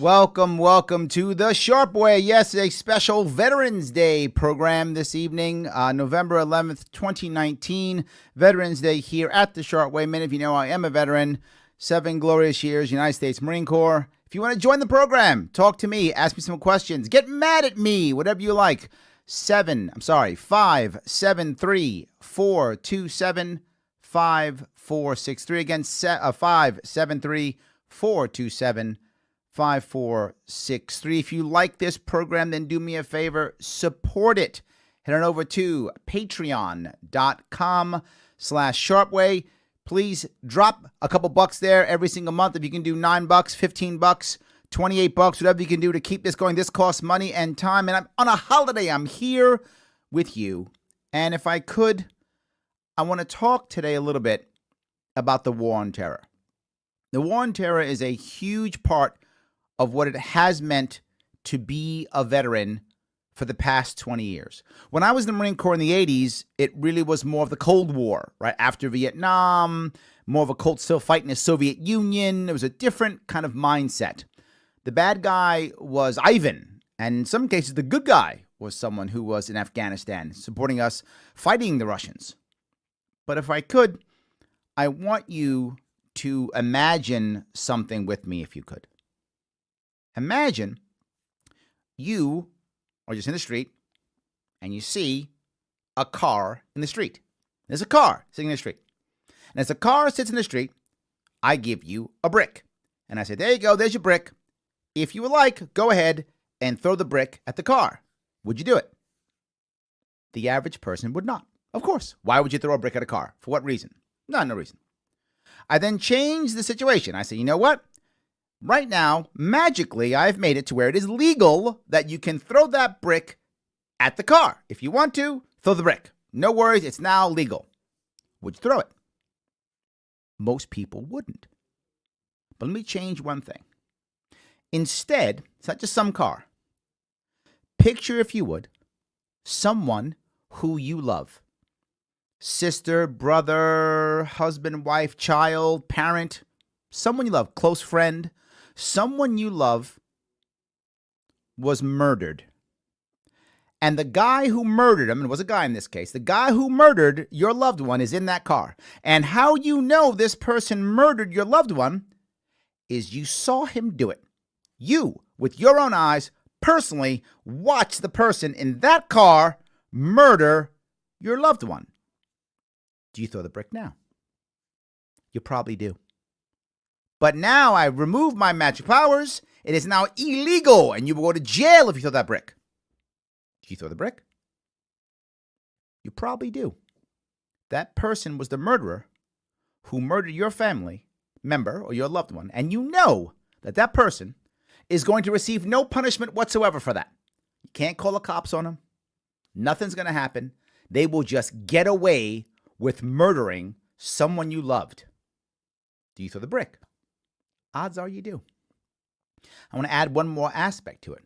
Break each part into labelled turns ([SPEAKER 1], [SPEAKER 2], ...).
[SPEAKER 1] Welcome to the Sharpe Way. Yes, a special Veterans Day program this evening, November 11th, 2019. Veterans Day here at the Sharpe Way. Many of you know I am a veteran, 7 glorious years, United States Marine Corps. If you want to join the program, talk to me, ask me some questions, get mad at me, whatever you like. 573-427-5463. Again, 573-427-5463. If you like this program, then do me a favor, support it. Head on over to patreon.com/Sharpeway. Please drop a couple bucks there every single month. If you can do $9, $15, $28, whatever you can do to keep this going. This costs money and time. And I'm on a holiday. I'm here with you. And if I could, I want to talk today a little bit about the war on terror. The war on terror is a huge part of what it has meant to be a veteran for the past 20 years. When I was in the Marine Corps in the 80s, it really was more of the Cold War, right? After Vietnam, more of a Cold still fighting the Soviet Union. It was a different kind of mindset. The bad guy was Ivan, and in some cases, the good guy was someone who was in Afghanistan, supporting us, fighting the Russians. But if I could, I want you to imagine something with me, if you could. Imagine you are just in the street and you see a car in the street. There's a car sitting in the street. And as the car sits in the street, I give you a brick. And I say, there you go, there's your brick. If you would like, go ahead and throw the brick at the car. Would you do it? The average person would not. Of course. Why would you throw a brick at a car? For what reason? No reason. I then change the situation. I say, you know what? Right now, magically, I've made it to where it is legal that you can throw that brick at the car. If you want to, throw the brick. No worries, it's now legal. Would you throw it? Most people wouldn't. But let me change one thing. Instead, it's not just some car. Picture, if you would, someone who you love. Sister, brother, husband, wife, child, parent, someone you love, close friend, someone you love was murdered. And the guy who murdered him, and it was a guy in this case, the guy who murdered your loved one is in that car. And how you know this person murdered your loved one is you saw him do it. You, with your own eyes, personally watched the person in that car murder your loved one. Do you throw the brick now? You probably do. But now I remove my magic powers. It is now illegal, and you will go to jail if you throw that brick. Do you throw the brick? You probably do. That person was the murderer who murdered your family member or your loved one, and you know that that person is going to receive no punishment whatsoever for that. You can't call the cops on them. Nothing's going to happen. They will just get away with murdering someone you loved. Do you throw the brick? Odds are you do. I want to add one more aspect to it.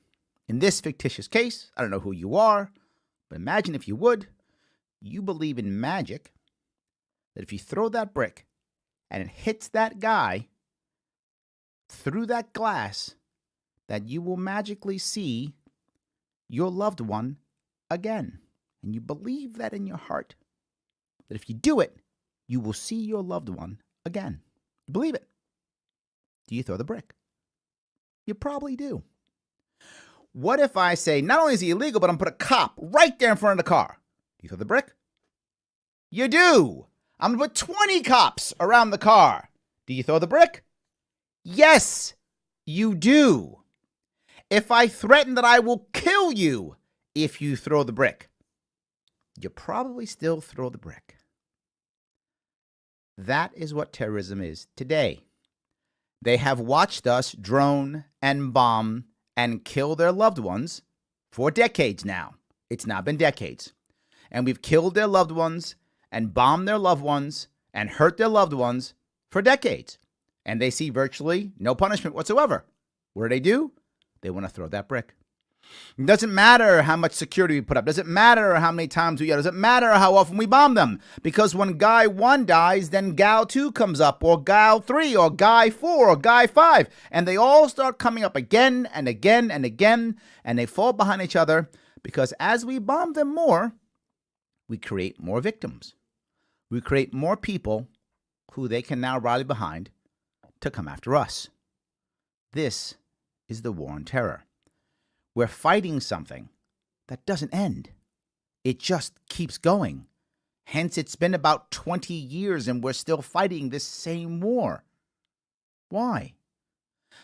[SPEAKER 1] In this fictitious case, I don't know who you are, but imagine if you would, you believe in magic, that if you throw that brick and it hits that guy through that glass, that you will magically see your loved one again. And you believe that in your heart, that if you do it, you will see your loved one again. You believe it. Do you throw the brick? You probably do. What if I say, not only is he illegal, but I'm going to put a cop right there in front of the car? Do you throw the brick? You do. I'm going to put 20 cops around the car. Do you throw the brick? Yes, you do. If I threaten that I will kill you if you throw the brick, you probably still throw the brick. That is what terrorism is today. They have watched us drone and bomb and kill their loved ones for decades now. It's now been decades. And we've killed their loved ones and bombed their loved ones and hurt their loved ones for decades, and they see virtually no punishment whatsoever. What do? They want to throw that brick. It doesn't matter how much security we put up. Doesn't matter how many times we yell. Doesn't matter how often we bomb them. Because when guy 1 dies, then gal 2 comes up, or gal 3, or guy 4, or guy 5. And they all start coming up again and again and again. And they fall behind each other because as we bomb them more, we create more victims. We create more people who they can now rally behind to come after us. This is the war on terror. We're fighting something that doesn't end. It just keeps going. Hence, it's been about 20 years and we're still fighting this same war. Why?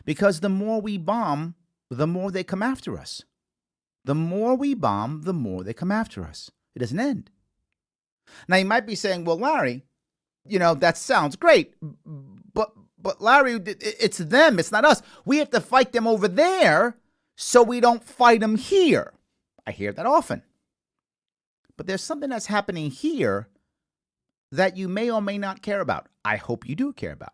[SPEAKER 1] Because the more we bomb, the more they come after us. The more we bomb, the more they come after us. It doesn't end. Now, you might be saying, well, Larry, that sounds great, but Larry, it's them, it's not us. We have to fight them over there so we don't fight them here. I hear that often. But there's something that's happening here that you may or may not care about. I hope you do care about.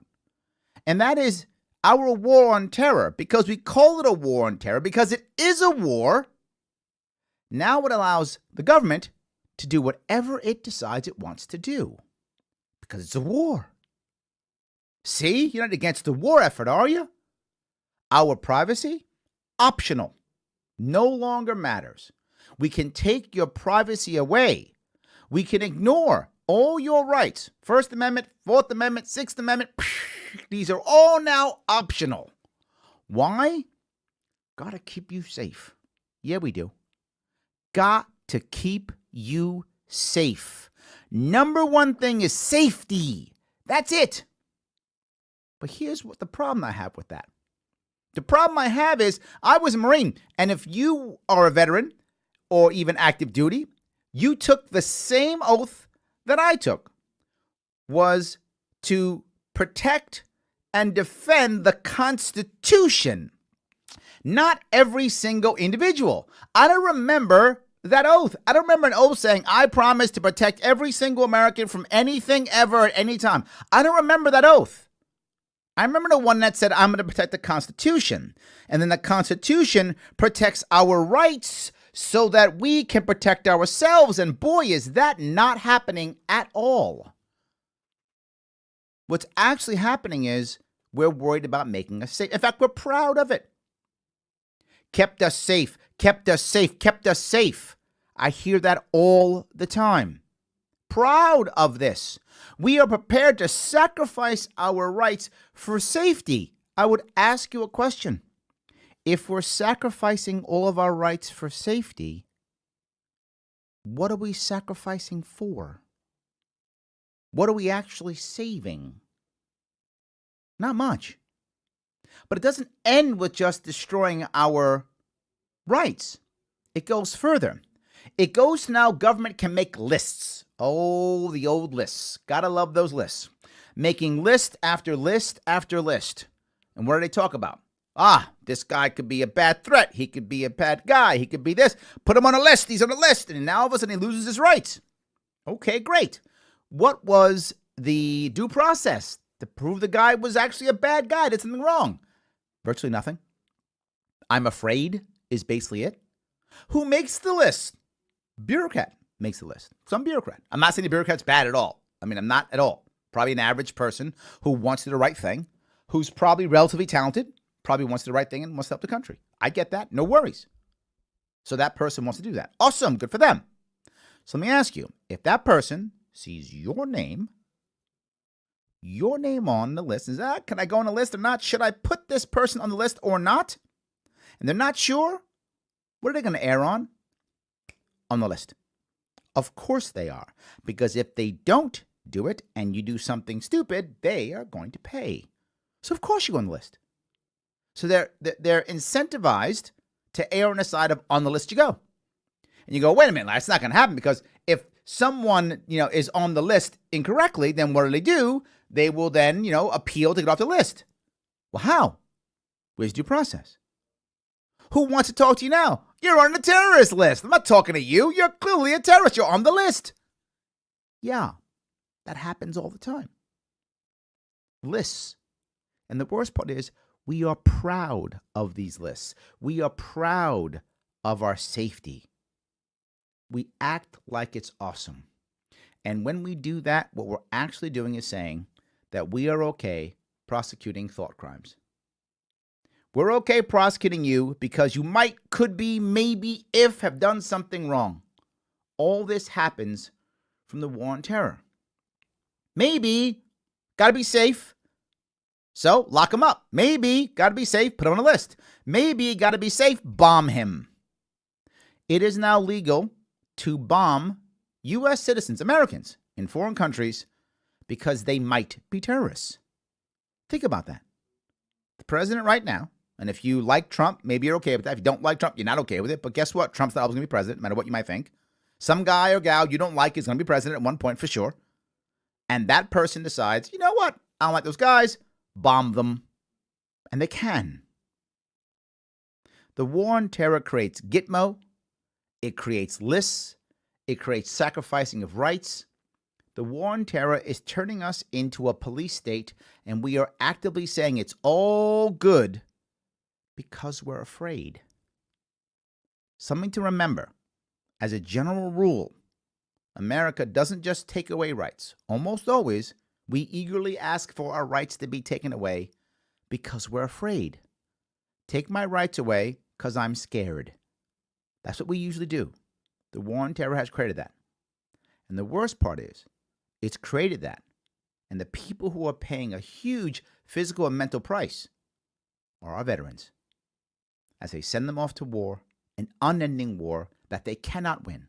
[SPEAKER 1] And that is our war on terror. Because we call it a war on terror, because it is a war. Now it allows the government to do whatever it decides it wants to do. Because it's a war. See, you're not against the war effort, are you? Our privacy? Optional. No longer matters. We can take your privacy away. We can ignore all your rights. First Amendment, Fourth Amendment, Sixth Amendment. These are all now optional. Why? Gotta keep you safe. Yeah, we do. Got to keep you safe. Number one thing is safety. That's it. But here's what the problem I have with that. The problem I have is I was a Marine, and if you are a veteran or even active duty, you took the same oath that I took, was to protect and defend the Constitution, not every single individual. I don't remember that oath. I don't remember an oath saying, I promise to protect every single American from anything ever at any time. I don't remember that oath. I remember the one that said, I'm going to protect the Constitution. And then the Constitution protects our rights so that we can protect ourselves. And boy, is that not happening at all. What's actually happening is we're worried about making us safe. In fact, we're proud of it. Kept us safe, kept us safe, kept us safe. I hear that all the time. Proud of this. We are prepared to sacrifice our rights for safety. I would ask you a question. If we're sacrificing all of our rights for safety, what are we sacrificing for? What are we actually saving? Not much. But it doesn't end with just destroying our rights. It goes further. It goes to now government can make lists. Oh, the old lists. Gotta love those lists. Making list after list after list. And what do they talk about? This guy could be a bad threat. He could be a bad guy. He could be this. Put him on a list. He's on a list. And now all of a sudden he loses his rights. Okay, great. What was the due process to prove the guy was actually a bad guy, did something wrong? Virtually nothing. I'm afraid is basically it. Who makes the list? Bureaucrat makes the list. Some bureaucrat. I'm not saying the bureaucrat's bad at all. I'm not at all. Probably an average person who wants to do the right thing, who's probably relatively talented, probably wants to do the right thing and wants to help the country. I get that. No worries. So that person wants to do that. Awesome. Good for them. So let me ask you, if that person sees your name on the list, and says, can I go on the list or not? Should I put this person on the list or not? And they're not sure, what are they going to err on? On the list. Of course they are. Because if they don't do it and you do something stupid, they are going to pay. So of course you go on the list. So they're incentivized to err on the side of on the list you go. And you go, wait a minute, that's not going to happen, because if someone, is on the list incorrectly, then what do? They will then, appeal to get off the list. Well, how? Where's due process? Who wants to talk to you now? You're on the terrorist list. I'm not talking to you. You're clearly a terrorist. You're on the list. Yeah. That happens all the time. Lists. And the worst part is we are proud of these lists. We are proud of our safety. We act like it's awesome. And when we do that, what we're actually doing is saying that we are okay prosecuting thought crimes. We're okay prosecuting you because you might, could be, maybe, if have done something wrong. All this happens from the war on terror. Maybe, got to be safe. So lock him up. Maybe, got to be safe, put him on a list. Maybe, got to be safe, bomb him. It is now legal to bomb U.S. citizens, Americans, in foreign countries because they might be terrorists. Think about that. The president right now, and if you like Trump, maybe you're okay with that. If you don't like Trump, you're not okay with it. But guess what? Trump's not always going to be president, no matter what you might think. Some guy or gal you don't like is going to be president at one point for sure. And that person decides, you know what? I don't like those guys. Bomb them. And they can. The war on terror creates Gitmo. It creates lists. It creates sacrificing of rights. The war on terror is turning us into a police state, and we are actively saying it's all good because we're afraid. Something to remember. As a general rule, America doesn't just take away rights. Almost always, we eagerly ask for our rights to be taken away because we're afraid. Take my rights away because I'm scared. That's what we usually do. The war on terror has created that. And the worst part is, it's created that. And the people who are paying a huge physical and mental price are our veterans. As they send them off to war, an unending war that they cannot win.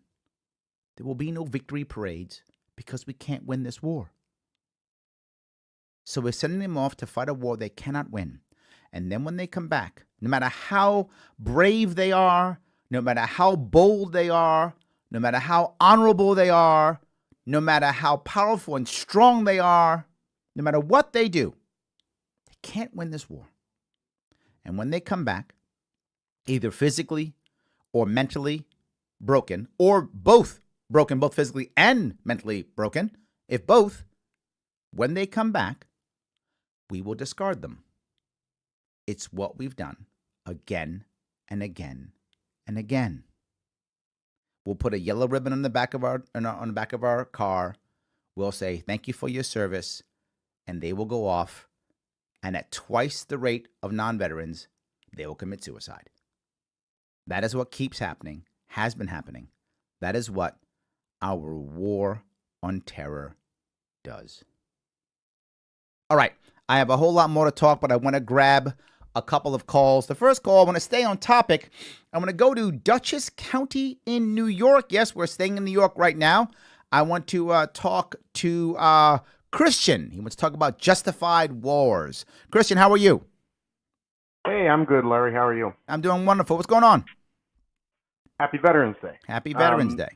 [SPEAKER 1] There will be no victory parades because we can't win this war. So we're sending them off to fight a war they cannot win. And then when they come back, no matter how brave they are, no matter how bold they are, no matter how honorable they are, no matter how powerful and strong they are, no matter what they do, they can't win this war. And when they come back, either physically or mentally broken, or both broken, both physically and mentally broken, if both, when they come back, we will discard them. It's what we've done again and again and again. We'll put a yellow ribbon on the back of our car. We'll say, thank you for your service. And they will go off. And at twice the rate of non-veterans, they will commit suicide. That is what keeps happening, has been happening. That is what our war on terror does. All right. I have a whole lot more to talk, but I want to grab a couple of calls. The first call, I want to stay on topic. I want to go to Dutchess County in New York. Yes, we're staying in New York right now. I want to talk to Christian. He wants to talk about justified wars. Christian, how are you?
[SPEAKER 2] Hey, I'm good, Larry. How are you?
[SPEAKER 1] I'm doing wonderful. What's going on?
[SPEAKER 2] Happy Veterans Day.
[SPEAKER 1] Happy Veterans Day.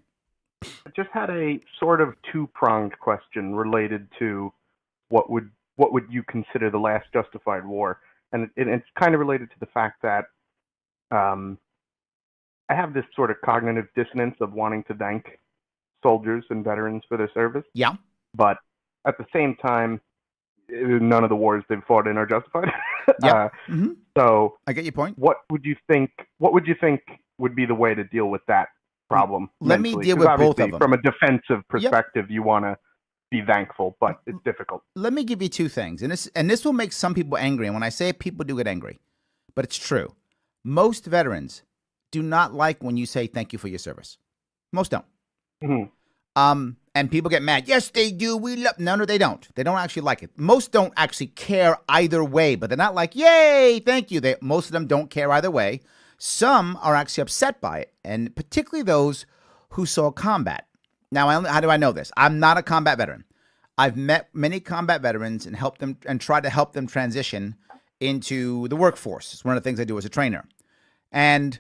[SPEAKER 2] I just had a sort of two-pronged question related to what would you consider the last justified war? And it's kind of related to the fact that I have this sort of cognitive dissonance of wanting to thank soldiers and veterans for their service.
[SPEAKER 1] Yeah.
[SPEAKER 2] But at the same time, none of the wars they've fought in are justified.
[SPEAKER 1] Yeah.
[SPEAKER 2] So
[SPEAKER 1] I get your point.
[SPEAKER 2] What would you think would be the way to deal with that problem?
[SPEAKER 1] Let me deal with both of them.
[SPEAKER 2] From a defensive perspective, you want to be thankful, but it's difficult.
[SPEAKER 1] Let me give you two things, and this will make some people angry. And when I say it, people do get angry, but it's true. Most veterans do not like when you say thank you for your service. Most don't. Mm-hmm. And people get mad. Yes, they do. We love. No, they don't. They don't actually like it. Most don't actually care either way, but they're not like, yay, thank you. Most of them don't care either way. Some are actually upset by it, and particularly those who saw combat. Now, how do I know this? I'm not a combat veteran. I've met many combat veterans and helped them and tried to help them transition into the workforce. It's one of the things I do as a trainer. And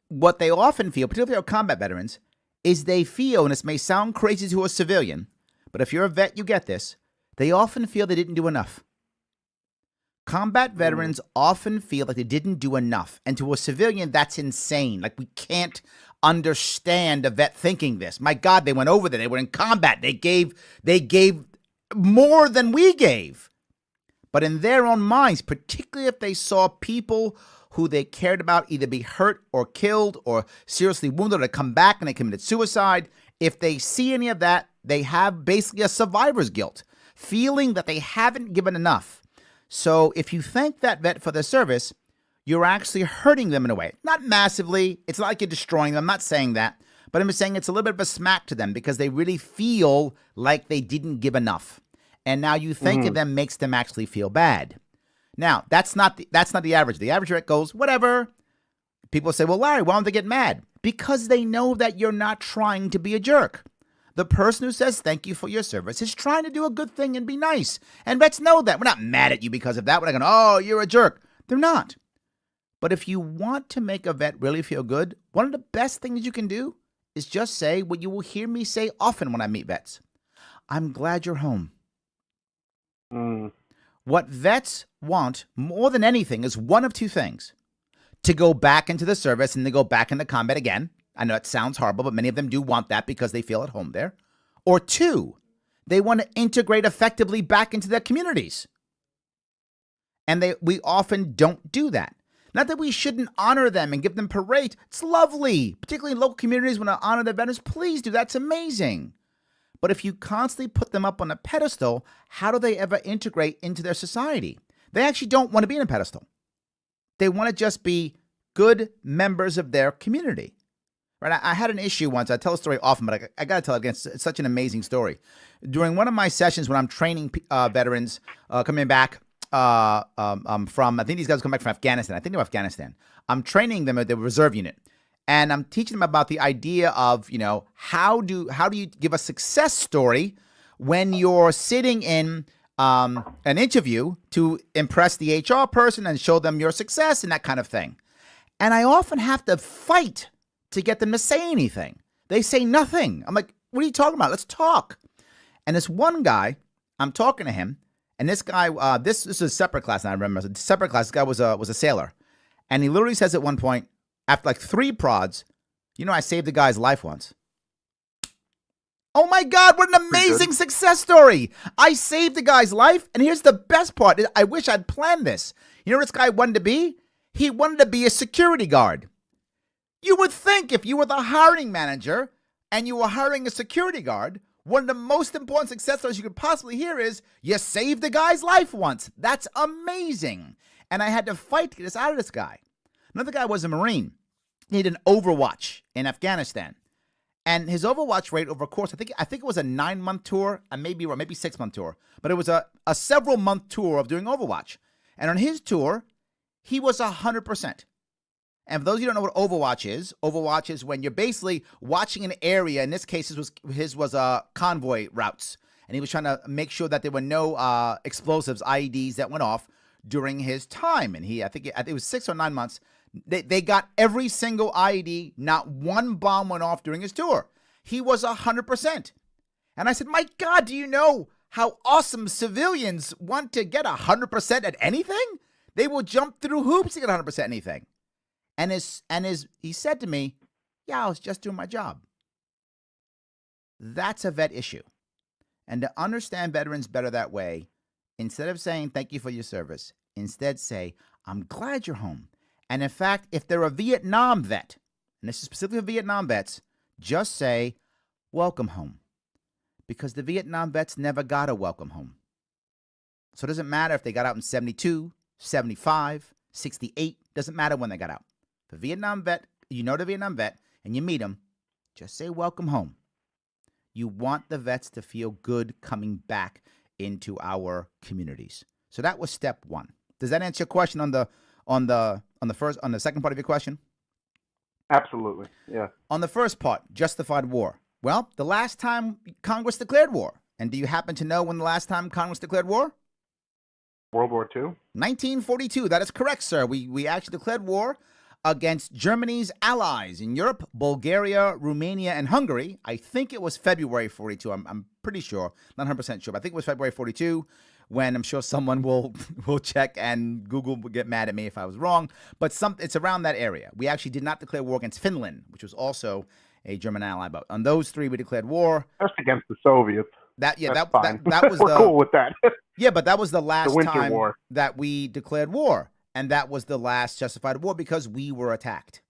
[SPEAKER 1] what they often feel, particularly our combat veterans, is they feel, and this may sound crazy to a civilian, but if you're a vet, you get this, they often feel they didn't do enough. Combat veterans often feel like they didn't do enough. And to a civilian, that's insane. Like, we can't understand a vet thinking this. My God, they went over there. They were in combat. They gave more than we gave. But in their own minds, particularly if they saw people who they cared about either be hurt or killed or seriously wounded or come back and they committed suicide, if they see any of that, they have basically a survivor's guilt, feeling that they haven't given enough. So if you thank that vet for their service, you're actually hurting them in a way. Not massively. It's not like you're destroying them. I'm not saying that. But I'm just saying it's a little bit of a smack to them because they really feel like they didn't give enough. And now you thanking them makes them actually feel bad. Now, that's not the average. The average vet goes, whatever. People say, well, Larry, why don't they get mad? Because they know that you're not trying to be a jerk. The person who says thank you for your service is trying to do a good thing and be nice. And vets know that. We're not mad at you because of that. We're not going, oh, you're a jerk. They're not. But if you want to make a vet really feel good, one of the best things you can do is just say what you will hear me say often when I meet vets. I'm glad you're home. What vets want more than anything is one of two things. To go back into the service and to go back into combat again. I know it sounds horrible, but many of them do want that because they feel at home there. Or two, they want to integrate effectively back into their communities. And we often don't do that. Not that we shouldn't honor them and give them parades. It's lovely, particularly in local communities when I honor their veterans. Please do. That's amazing. But if you constantly put them up on a pedestal, how do they ever integrate into their society? They actually don't want to be in a pedestal. They want to just be good members of their community. Right? I had an issue once. I tell a story often, but I got to tell it again. It's such an amazing story. During one of my sessions when I'm training veterans coming back from, I think these guys come back from Afghanistan. I think they're Afghanistan. I'm training them at the reserve unit. And I'm teaching them about the idea of, how do you give a success story when you're sitting in an interview to impress the HR person and show them your success and that kind of thing. And I often have to fight to get them to say anything. They say nothing. I'm like, what are you talking about? Let's talk. And this one guy, I'm talking to him, and this guy, this is a separate class, and I remember, a separate class. This guy was a sailor. And he literally says at one point, after like 3 prods, I saved the guy's life once. Oh my God, what an amazing success story. I saved the guy's life. And here's the best part. I wish I'd planned this. You know what this guy wanted to be? He wanted to be a security guard. You would think if you were the hiring manager and you were hiring a security guard, one of the most important success stories you could possibly hear is you saved the guy's life once. That's amazing. And I had to fight to get this out of this guy. Another guy was a Marine. He did an Overwatch in Afghanistan. And his Overwatch rate over a course, I think it was a 9-month tour, and maybe 6-month tour. But it was a several-month tour of doing Overwatch. And on his tour, he was 100%. And for those of you who don't know what Overwatch is when you're basically watching an area. In this case, his was convoy routes. And he was trying to make sure that there were no explosives, IEDs that went off during his time. And I think it was 6 or 9 months. They got every single IED. Not one bomb went off during his tour. He was 100%. And I said, my God, do you know how awesome civilians want to get 100% at anything? They will jump through hoops to get 100% anything. And he said to me, yeah, I was just doing my job. That's a vet issue. And to understand veterans better that way, instead of saying thank you for your service, instead say, I'm glad you're home. And in fact, if they're a Vietnam vet, and this is specifically for Vietnam vets, just say, welcome home. Because the Vietnam vets never got a welcome home. So it doesn't matter if they got out in 72, 75, 68, doesn't matter when they got out. The Vietnam vet, the Vietnam vet, and you meet him, just say welcome home. You want the vets to feel good coming back into our communities. So that was step 1. Does that answer your question on the second part of your question?
[SPEAKER 2] Absolutely, yeah.
[SPEAKER 1] On the first part, justified war. Well, the last time Congress declared war. And do you happen to know when the last time Congress declared war?
[SPEAKER 2] World War II?
[SPEAKER 1] 1942. That is correct, sir. We actually declared war against Germany's allies in Europe, Bulgaria, Romania, and Hungary. I think it was February 42. I'm pretty sure, not 100% sure, but I think it was February 42. when I'm sure someone will check and Google will get mad at me if I was wrong. But it's around that area. We actually did not declare war against Finland, which was also a German ally. But on those three, we declared war.
[SPEAKER 2] Just against the Soviets.
[SPEAKER 1] That's
[SPEAKER 2] fine.
[SPEAKER 1] That was
[SPEAKER 2] We're cool with that.
[SPEAKER 1] Yeah, but that was the last
[SPEAKER 2] Winter
[SPEAKER 1] time
[SPEAKER 2] War.
[SPEAKER 1] that we declared war. And that was the last justified war because we were attacked.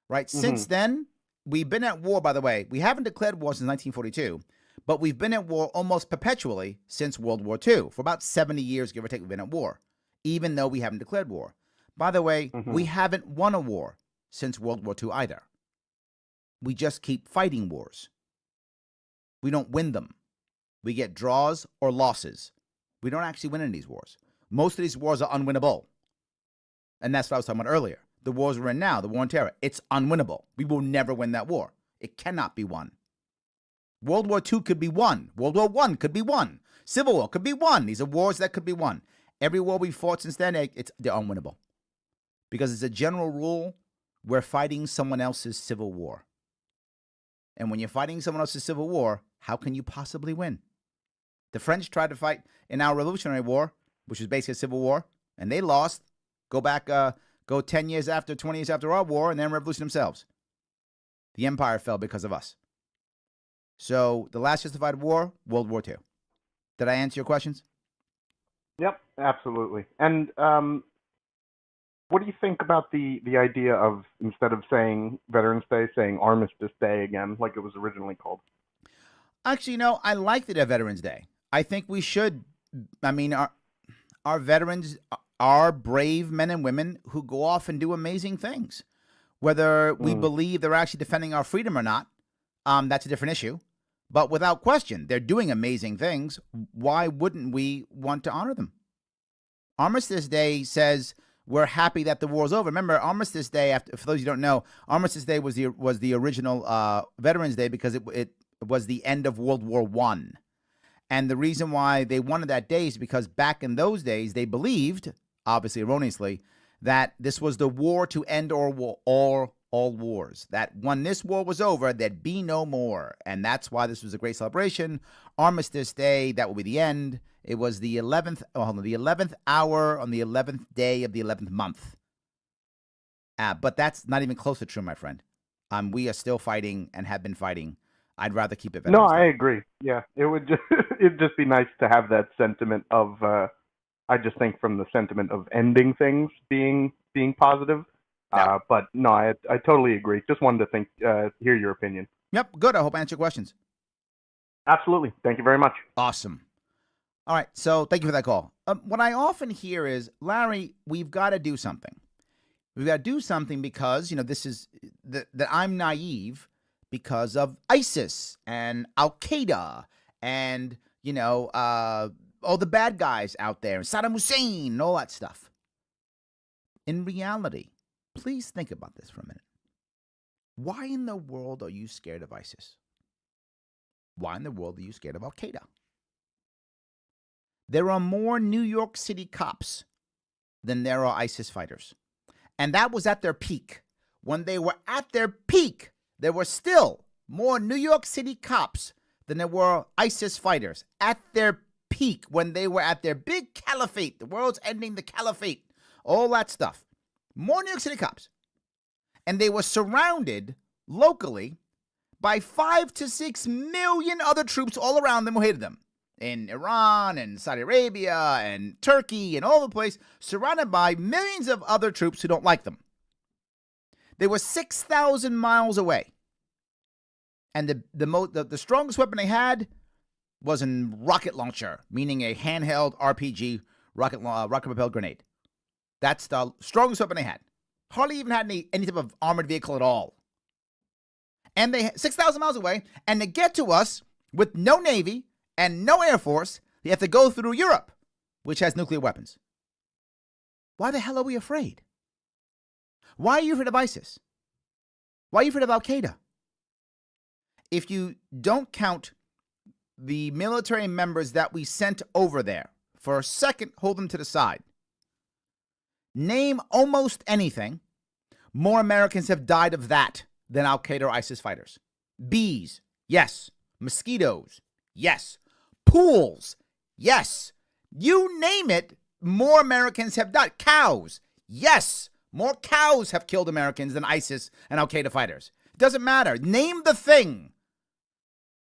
[SPEAKER 1] Right?
[SPEAKER 2] Mm-hmm.
[SPEAKER 1] Since then, we've been at war, by the way. We haven't declared war since 1942, but we've been at war almost perpetually since World War II. For about 70 years, give or take, we've been at war, even though we haven't declared war. By the way, we haven't won a war since World War II either. We just keep fighting wars. We don't win them. We get draws or losses. We don't actually win any of these wars. Most of these wars are unwinnable. And that's what I was talking about earlier. The wars we're in now, the war on terror, it's unwinnable. We will never win that war. It cannot be won. World War II could be won. World War I could be won. Civil War could be won. These are wars that could be won. Every war we fought since then, they're unwinnable. Because it's a general rule, we're fighting someone else's civil war. And when you're fighting someone else's civil war, how can you possibly win? The French tried to fight in our Revolutionary War, which was basically a civil war, and they lost. Go 10 years after, 20 years after our war, and then revolution themselves. The empire fell because of us. So the last justified war, World War II. Did I answer your questions?
[SPEAKER 2] Yep, absolutely. And what do you think about the idea of, instead of saying Veterans Day, saying Armistice Day again, like it was originally called?
[SPEAKER 1] Actually, I like the Veterans Day. I think we should. I mean, our veterans are brave men and women who go off and do amazing things. Whether we believe they're actually defending our freedom or not, that's a different issue. But without question, they're doing amazing things. Why wouldn't we want to honor them? Armistice Day says we're happy that the war's over. Remember, Armistice Day, for those who don't know, Armistice Day was the original Veterans Day because it was the end of World War I. And the reason why they wanted that day is because back in those days, they believed, obviously erroneously, that this was the war to end all wars. That when this war was over, there'd be no more. And that's why this was a great celebration. Armistice Day, that will be the end. It was the 11th hour on the 11th day of the 11th month. But that's not even close to true, my friend. We are still fighting and have been fighting. I'd rather keep it Veterans
[SPEAKER 2] Day.
[SPEAKER 1] I
[SPEAKER 2] agree. Yeah, it'd just be nice to have that sentiment of, I just think from the sentiment of ending things being positive.
[SPEAKER 1] Yeah.
[SPEAKER 2] But no, I totally agree. Just wanted to hear your opinion.
[SPEAKER 1] Yep, good. I hope I answered your questions.
[SPEAKER 2] Absolutely. Thank you very much.
[SPEAKER 1] Awesome. All right, so thank you for that call. What I often hear is, Larry, we've got to do something. We've got to do something because, this is that I'm naive because of ISIS and Al-Qaeda and, all the bad guys out there, and Saddam Hussein and all that stuff. In reality, please think about this for a minute. Why in the world are you scared of ISIS? Why in the world are you scared of Al-Qaeda? There are more New York City cops than there are ISIS fighters. And that was at their peak. When they were at their peak, there were still more New York City cops than there were ISIS fighters. At their peak, when they were at their big caliphate, the world's ending the caliphate, all that stuff. More New York City cops. And they were surrounded locally by 5 to 6 million other troops all around them who hated them. In Iran and Saudi Arabia and Turkey and all over the place, surrounded by millions of other troops who don't like them. They were 6,000 miles away. And the strongest weapon they had was a rocket launcher, meaning a handheld RPG rocket-propelled grenade. That's the strongest weapon they had. Hardly even had any type of armored vehicle at all. And they 6,000 miles away, and to get to us with no Navy and no Air Force, they have to go through Europe, which has nuclear weapons. Why the hell are we afraid? Why are you afraid of ISIS? Why are you afraid of Al-Qaeda? If you don't count the military members that we sent over there, for a second, hold them to the side. Name almost anything. More Americans have died of that than Al-Qaeda or ISIS fighters. Bees, yes. Mosquitoes, yes. Pools, yes. You name it, more Americans have died. Cows. Yes, more cows have killed Americans than ISIS and Al-Qaeda fighters. It doesn't matter. Name the thing.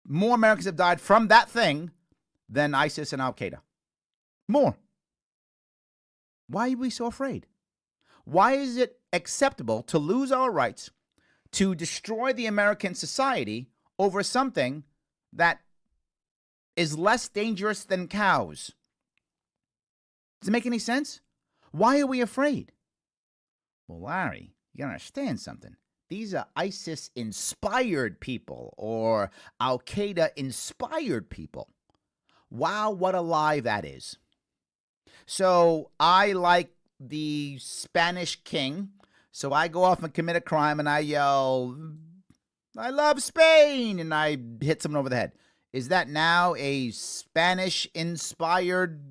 [SPEAKER 1] More Americans have died from that thing than ISIS and Al-Qaeda. More. Why are we so afraid? Why is it acceptable to lose our rights, to destroy the American society over something that is less dangerous than cows? Does it make any sense? Why are we afraid? Well, Larry, you gotta understand something. These are ISIS-inspired people or Al-Qaeda-inspired people. Wow, what a lie that is. So I like the Spanish king, so I go off and commit a crime and I yell, I love Spain, and I hit someone over the head. Is that now a Spanish-inspired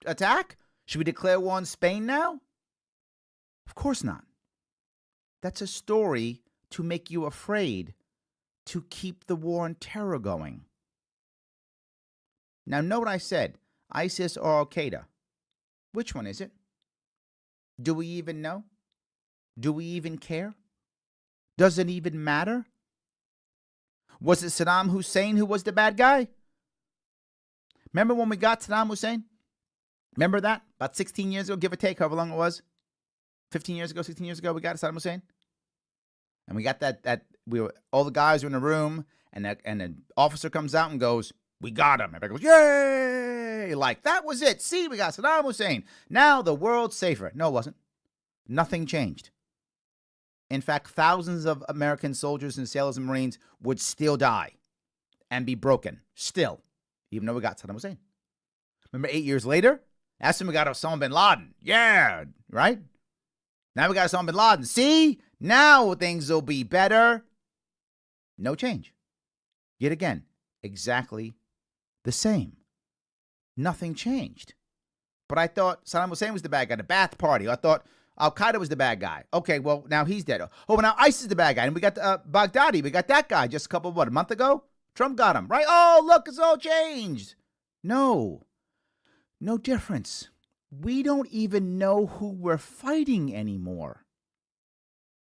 [SPEAKER 1] attack? Should we declare war on Spain now? Of course not. That's a story to make you afraid, to keep the war on terror going. Now, note what I said, ISIS or Al-Qaeda. Which one is it? Do we even know? Do we even care? Does it even matter? Was it Saddam Hussein who was the bad guy? Remember when we got Saddam Hussein? Remember that? About 16 years ago, give or take, however long it was. 15 years ago, 16 years ago, we got Saddam Hussein. And we got all the guys were in a room, and an officer comes out and goes, we got him. Everybody goes, yay! Like, that was it. See, we got Saddam Hussein. Now the world's safer. No, it wasn't. Nothing changed. In fact, thousands of American soldiers and sailors and Marines would still die and be broken, still, even though we got Saddam Hussein. Remember 8 years later? That's when we got Osama bin Laden. Yeah, right? Now we got Osama bin Laden. See? Now things will be better. No change. Yet again, exactly the same. Nothing changed. But I thought Saddam Hussein was the bad guy, the Ba'ath Party. I thought Al-Qaeda was the bad guy. Okay, well, now he's dead. Oh, now ISIS is the bad guy. And we got Baghdadi. We got that guy just a month ago? Trump got him, right? Oh, look, it's all changed. No difference. We don't even know who we're fighting anymore.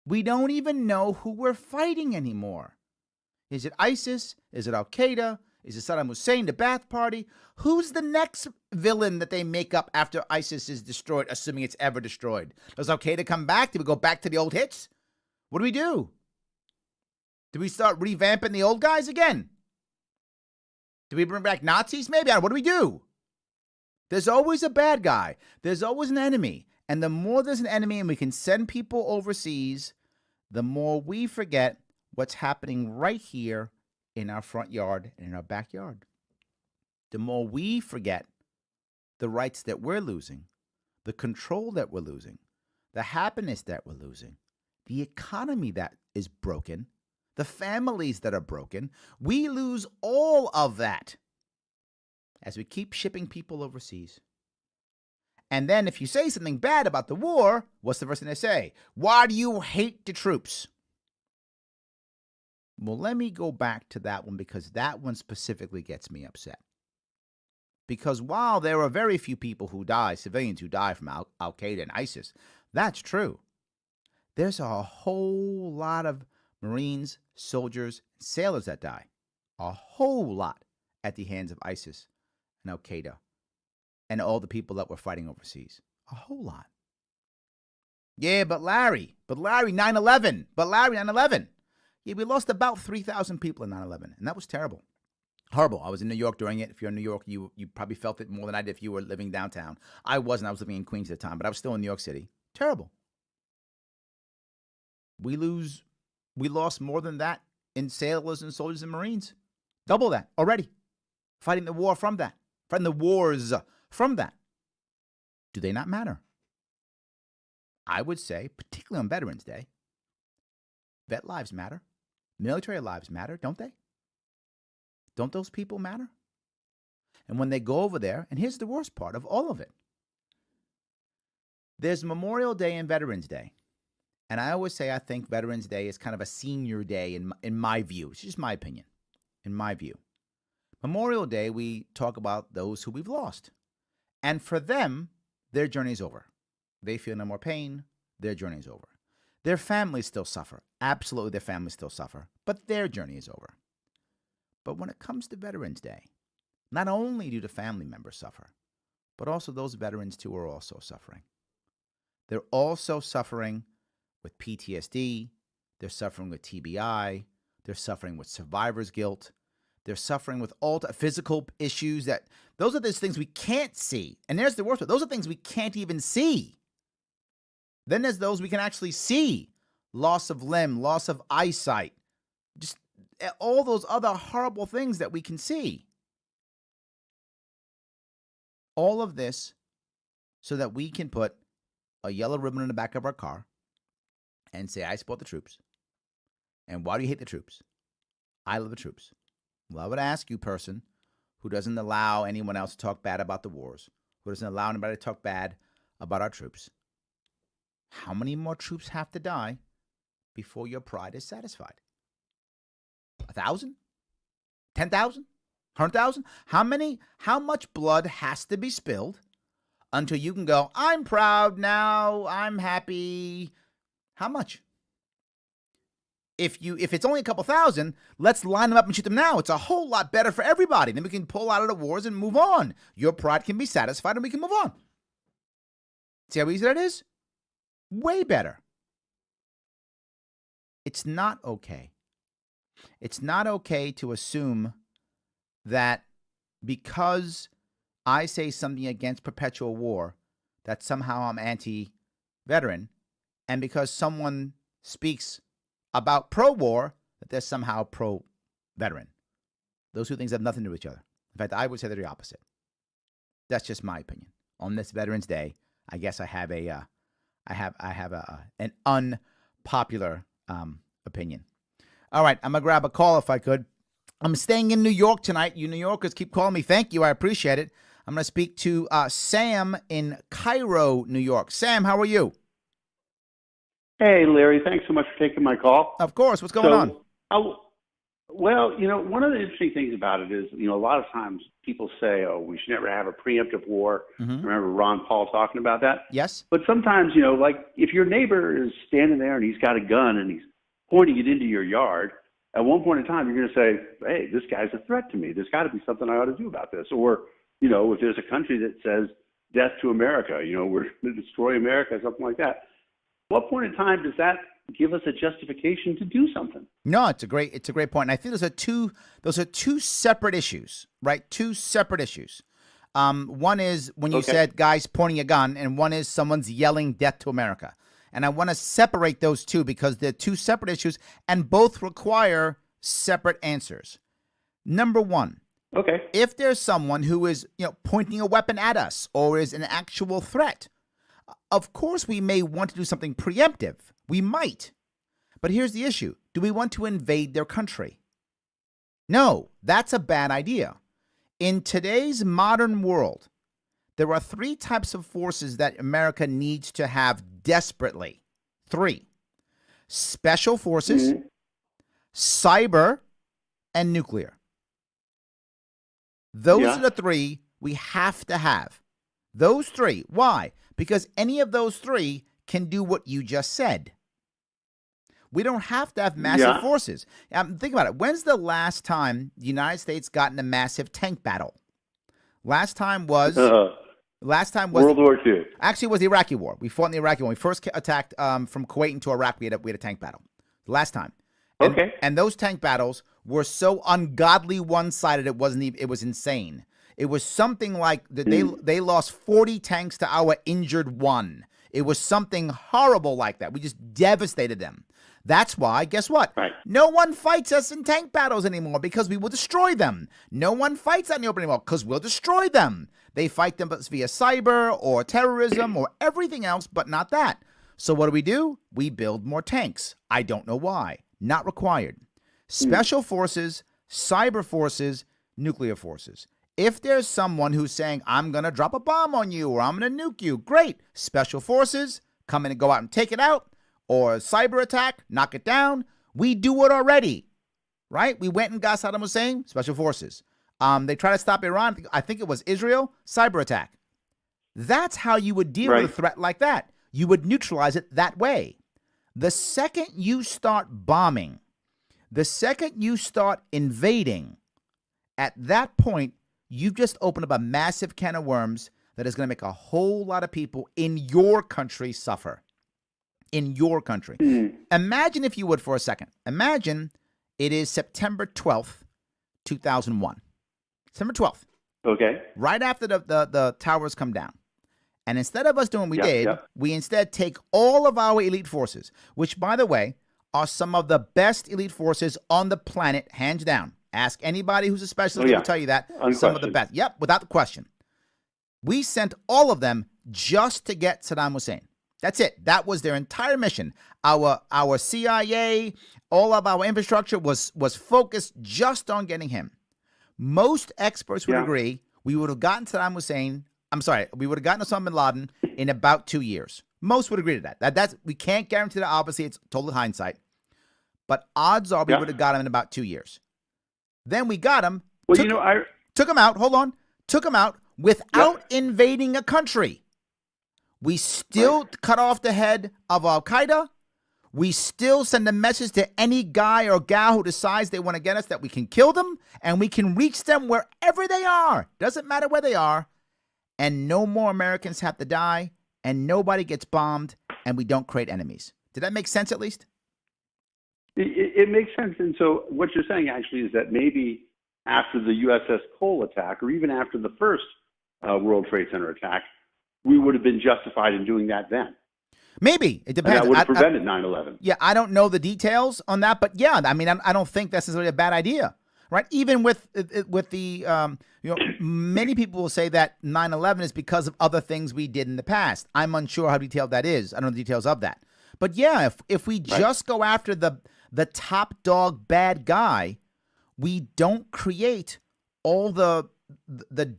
[SPEAKER 1] We don't even know who we're fighting anymore. Is it ISIS? Is it Al-Qaeda? Is it Saddam Hussein, the Ba'ath Party? Who's the next villain that they make up after ISIS is destroyed, assuming it's ever destroyed? Does Al-Qaeda come back? Do we go back to the old hits? What do? Do we start revamping the old guys again? Do we bring back Nazis maybe? What do we do? There's always a bad guy. There's always an enemy. And the more there's an enemy and we can send people overseas, the more we forget what's happening right here in our front yard and in our backyard. The more we forget the rights that we're losing, the control that we're losing, the happiness that we're losing, the economy that is broken, the families that are broken, we lose all of that as we keep shipping people overseas. And then if you say something bad about the war, what's the first thing they say? Why do you hate the troops? Well, let me go back to that one because that one specifically gets me upset. Because while there are very few people who die, civilians who die from Al-Qaeda and ISIS, that's true. There's a whole lot of Marines, soldiers, sailors that die. A whole lot at the hands of ISIS and Al-Qaeda and all the people that were fighting overseas. A whole lot. Yeah, but Larry, 9/11. But Larry, 9/11. Yeah, we lost about 3,000 people in 9/11, and that was terrible. Horrible. I was in New York during it. If you're in New York, you probably felt it more than I did if you were living downtown. I wasn't. I was living in Queens at the time, but I was still in New York City. Terrible. We lost more than that in sailors and soldiers and Marines. Double that already. Fighting the war from that. Fighting the wars from that. Do they not matter? I would say, particularly on Veterans Day, vet lives matter. Military lives matter, don't they? Don't those people matter? And when they go over there, and here's the worst part of all of it. There's Memorial Day and Veterans Day. And I always say I think Veterans Day is kind of a senior day in my view. It's just my opinion, in my view. Memorial Day, we talk about those who we've lost. And for them, their journey's over. They feel no more pain. Their journey's over. Their families still suffer. Absolutely, their families still suffer. But their journey is over. But when it comes to Veterans Day, not only do the family members suffer, but also those veterans too are also suffering. They're also suffering with PTSD. They're suffering with TBI. They're suffering with survivor's guilt. They're suffering with all the physical issues that those are those things we can't see. And there's the worst part. Those are things we can't even see. Then there's those we can actually see. Loss of limb, loss of eyesight, just all those other horrible things that we can see. All of this so that we can put a yellow ribbon in the back of our car and say, I support the troops. And why do you hate the troops? I love the troops. Well, I would ask you, person who doesn't allow anyone else to talk bad about the wars, who doesn't allow anybody to talk bad about our troops, how many more troops have to die before your pride is satisfied? 1,000? 10,000? 100,000? How much blood has to be spilled until you can go, I'm proud now, I'm happy? How much? If it's only a couple thousand, let's line them up and shoot them now. It's a whole lot better for everybody. Then we can pull out of the wars and move on. Your pride can be satisfied and we can move on. See how easy that is? Way better. It's not okay. It's not okay to assume that because I say something against perpetual war, that somehow I'm anti-veteran, and because someone speaks about pro-war, that they're somehow pro-veteran. Those two things have nothing to do with each other. In fact, I would say they're the opposite. That's just my opinion. On this Veterans Day, I guess I have an unpopular opinion. All right, I'm gonna grab a call if I could. I'm staying in New York tonight. You New Yorkers keep calling me. Thank you, I appreciate it. I'm gonna speak to Sam in Cairo, New York. Sam, how are you?
[SPEAKER 3] Hey, Larry, thanks so much for taking my call.
[SPEAKER 1] Of course. What's going on?
[SPEAKER 3] Well, one of the interesting things about it is, a lot of times people say, oh, we should never have a preemptive war.
[SPEAKER 1] Mm-hmm.
[SPEAKER 3] Remember Ron Paul talking about that?
[SPEAKER 1] Yes.
[SPEAKER 3] But sometimes, like if your neighbor is standing there and he's got a gun and he's pointing it into your yard, at one point in time, you're going to say, hey, this guy's a threat to me. There's got to be something I ought to do about this. Or, if there's a country that says death to America, we're going to destroy America, something like that. What point in time does that give us a justification to do something?
[SPEAKER 1] No, it's a great point. And I think those are two separate issues, right? Two separate issues. One is when you said guys pointing a gun, and one is someone's yelling death to America. And I want to separate those two because they're two separate issues and both require separate answers. Number one, if there's someone who is, pointing a weapon at us or is an actual threat, of course, we may want to do something preemptive. We might. But here's the issue. Do we want to invade their country? No, that's a bad idea. In today's modern world, there are three types of forces that America needs to have desperately. Three. Special forces, cyber, and nuclear. Those are the three we have to have. Those three. Why? Because any of those three can do what you just said. We don't have to have massive forces. Think about it. When's the last time the United States got in a massive tank battle? Last time was
[SPEAKER 3] World War II.
[SPEAKER 1] Actually, it was the Iraqi War. We fought in the Iraqi War. We first attacked from Kuwait into Iraq. We had a tank battle. Last time. And those tank battles were so ungodly one-sided. It was insane. It was something like they lost 40 tanks to our injured one. It was something horrible like that. We just devastated them. That's why, guess what?
[SPEAKER 3] Right.
[SPEAKER 1] No one fights us in tank battles anymore because we will destroy them. No one fights out in the open anymore because we'll destroy them. They fight them via cyber or terrorism or everything else, but not that. So what do? We build more tanks. I don't know why. Not required. Special forces, cyber forces, nuclear forces. If there's someone who's saying, I'm going to drop a bomb on you or I'm going to nuke you, great. Special forces, come in and go out and take it out. Or cyber attack, knock it down. We do it already, right? We went and got Saddam Hussein, special forces. They try to stop Iran. I think it was Israel, cyber attack. That's how you would deal with a threat like that. You would neutralize it that way. The second you start bombing, the second you start invading, at that point, you've just opened up a massive can of worms that is going to make a whole lot of people in your country suffer. In your country. Imagine, if you would, for a second. Imagine it is September 12th, 2001. September 12th.
[SPEAKER 3] Okay.
[SPEAKER 1] Right after the towers come down. And instead of us doing what we did, we instead take all of our elite forces, which, by the way, are some of the best elite forces on the planet, hands down. Ask anybody who's a specialist, they will tell you that. Some of the best. Yep, without question. We sent all of them just to get Saddam Hussein. That's it. That was their entire mission. Our CIA, all of our infrastructure was focused just on getting him. Most experts would agree we would have gotten Saddam Hussein. We would have gotten Osama bin Laden in about 2 years. Most would agree to that. That's, we can't guarantee that. Obviously, it's total hindsight. But odds are we would have got him in about 2 years. Then we got him.
[SPEAKER 3] Well,
[SPEAKER 1] took him out. Hold on. Took him out without invading a country. We still cut off the head of Al Qaeda. We still send a message to any guy or gal who decides they want to get us that we can kill them and we can reach them wherever they are. Doesn't matter where they are. And no more Americans have to die, and nobody gets bombed, and we don't create enemies. Did that make sense at least?
[SPEAKER 3] It makes sense. And so what you're saying actually is that maybe after the USS Cole attack, or even after the first World Trade Center attack, we would have been justified in doing that then.
[SPEAKER 1] Maybe. It depends.
[SPEAKER 3] And that would have prevented 9/11.
[SPEAKER 1] Yeah, I don't know the details on that, but yeah, I mean, I don't think that's necessarily a bad idea, right? Even with the, many people will say that 9/11 is because of other things we did in the past. I'm unsure how detailed that is. I don't know the details of that. But yeah, if we just go after the top dog bad guy, we don't create all the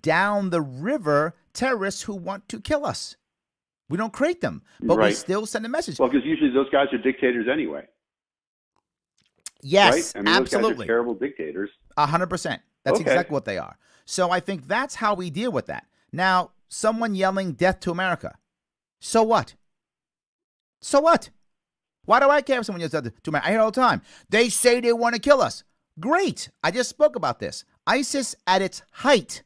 [SPEAKER 1] down the river terrorists who want to kill us. We don't create them, but we still send a message.
[SPEAKER 3] Well, because usually those guys are dictators anyway.
[SPEAKER 1] Yes,
[SPEAKER 3] right? I mean,
[SPEAKER 1] absolutely.
[SPEAKER 3] Those guys are terrible dictators.
[SPEAKER 1] 100%. That's exactly what they are. So I think that's how we deal with that. Now, someone yelling death to America. So what? So what? Why do I care if someone yells death to America? I hear it all the time. They say they want to kill us. Great. I just spoke about this. ISIS at its height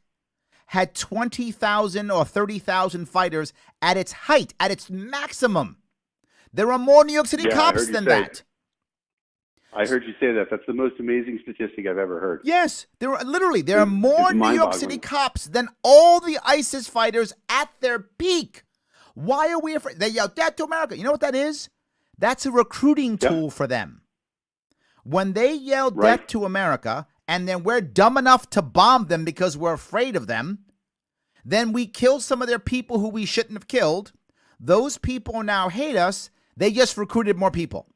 [SPEAKER 1] had 20,000 or 30,000 fighters at its height, at its maximum. There are more New York City cops than that.
[SPEAKER 3] I heard you say that. That's the most amazing statistic I've ever heard.
[SPEAKER 1] Yes, there are more New York City cops than all the ISIS fighters at their peak. Why are we afraid? They yell death to America. You know what that is? That's a recruiting tool for them. When they yell death to America, and then we're dumb enough to bomb them because we're afraid of them, then we kill some of their people who we shouldn't have killed. Those people now hate us. They just recruited more people.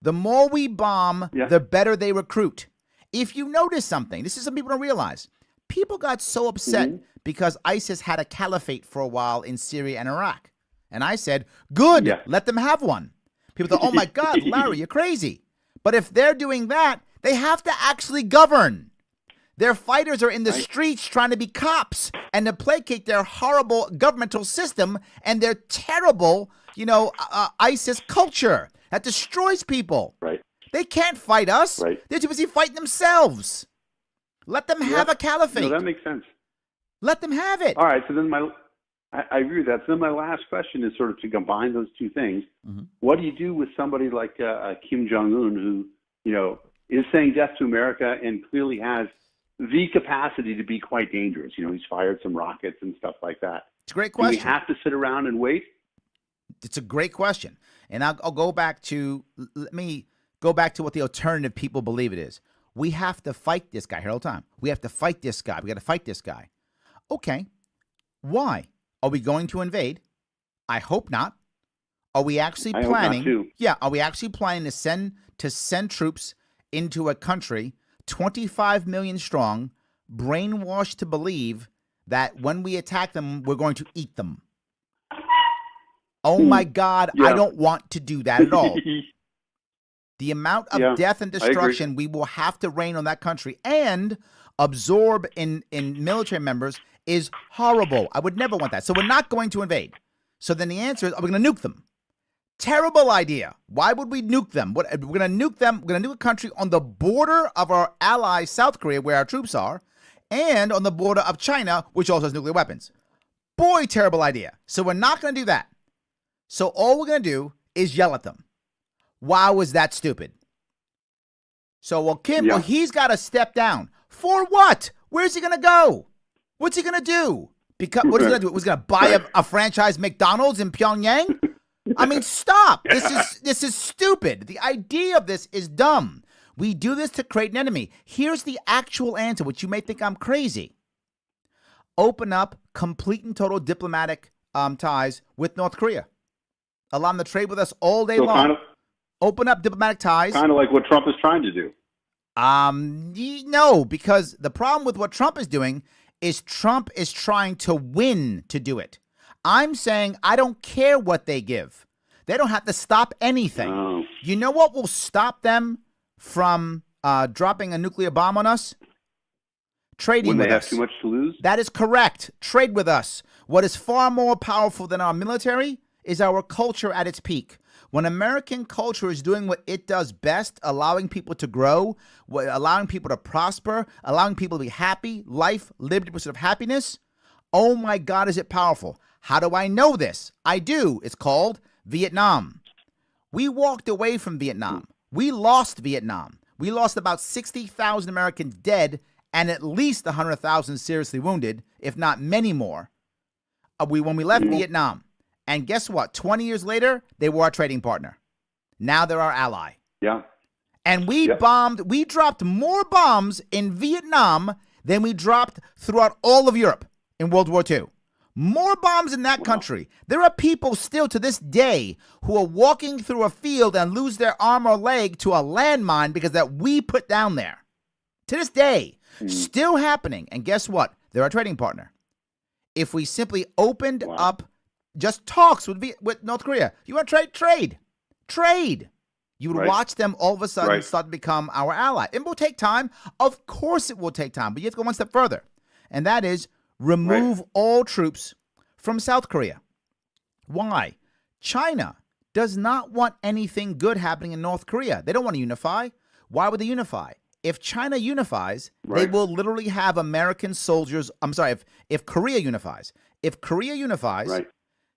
[SPEAKER 1] The more we bomb, the better they recruit. If you notice something, this is something people don't realize. People got so upset because ISIS had a caliphate for a while in Syria and Iraq. And I said, good, let them have one. People thought, oh my God, Larry, you're crazy. But if they're doing that, they have to actually govern. Their fighters are in the streets trying to be cops and to placate their horrible governmental system and their terrible, ISIS culture that destroys people.
[SPEAKER 3] Right.
[SPEAKER 1] They can't fight us.
[SPEAKER 3] Right.
[SPEAKER 1] They're too busy fighting themselves. Let them have a caliphate.
[SPEAKER 3] No, that makes sense.
[SPEAKER 1] Let them have it.
[SPEAKER 3] All right. So then I agree with that. So then my last question is sort of to combine those two things. What do you do with somebody like Kim Jong-un who, is saying death to America and clearly has the capacity to be quite dangerous? He's fired some rockets and stuff like that.
[SPEAKER 1] It's a great question.
[SPEAKER 3] Do we have to sit around and wait?
[SPEAKER 1] It's a great question. And I'll go back to, let me go back to what the alternative people believe it is. We have to fight this guy here all the time. We have to fight this guy. We got to fight this guy. Okay. Why? Are we going to invade? I hope not. Are we actually planning?
[SPEAKER 3] I hope not too.
[SPEAKER 1] Yeah. Are we actually planning to send troops into a country 25 million strong, brainwashed to believe that when we attack them, we're going to eat them? Oh my God, I don't want to do that at all. The amount of death and destruction we will have to rain on that country and absorb in military members is horrible. I would never want that. So we're not going to invade. So then the answer is, are we going to nuke them? Terrible idea. Why would we nuke them? We're going to nuke them. We're going to nuke a country on the border of our ally, South Korea, where our troops are, and on the border of China, which also has nuclear weapons. Boy, terrible idea. So we're not going to do that. So all we're going to do is yell at them. Wow, is that stupid? So, well, Kim, well, he's got to step down. For what? Where's he going to go? What's he going to do? Because what is he going to do? He's going to buy a franchise McDonald's in Pyongyang? I mean, stop. This is stupid. The idea of this is dumb. We do this to create an enemy. Here's the actual answer, which you may think I'm crazy. Open up complete and total diplomatic ties with North Korea. Allow them to trade with us all day long. Open up diplomatic ties.
[SPEAKER 3] Kind of like what Trump is trying to do.
[SPEAKER 1] No, because the problem with what Trump is doing is Trump is trying to win to do it. I'm saying I don't care what they give. They don't have to stop anything.
[SPEAKER 3] Oh.
[SPEAKER 1] You know what will stop them from dropping a nuclear bomb on us? Trading with us. When they have
[SPEAKER 3] too much to lose?
[SPEAKER 1] That is correct. Trade with us. What is far more powerful than our military is our culture at its peak. When American culture is doing what it does best, allowing people to grow, allowing people to prosper, allowing people to be happy, life, liberty, pursuit of happiness, oh my God, is it powerful. How do I know this? I do. It's called Vietnam. We walked away from Vietnam. We lost Vietnam. We lost about 60,000 Americans dead and at least 100,000 seriously wounded, if not many more, when we left Vietnam. And guess what? 20 years later, they were our trading partner. Now they're our ally.
[SPEAKER 3] Yeah.
[SPEAKER 1] And we dropped more bombs in Vietnam than we dropped throughout all of Europe in World War II. More bombs in that country. There are people still to this day who are walking through a field and lose their arm or leg to a landmine because that we put down there. To this day, still happening. And guess what? They're our trading partner. If we simply opened up just talks with North Korea. You want to trade? Trade. You would watch them all of a sudden start to become our ally. It will take time. Of course it will take time, but you have to go one step further. And that is remove all troops from South Korea. Why? China does not want anything good happening in North Korea. They don't want to unify. Why would they unify? If China unifies, they will literally have American soldiers. I'm sorry, if Korea unifies. If Korea unifies,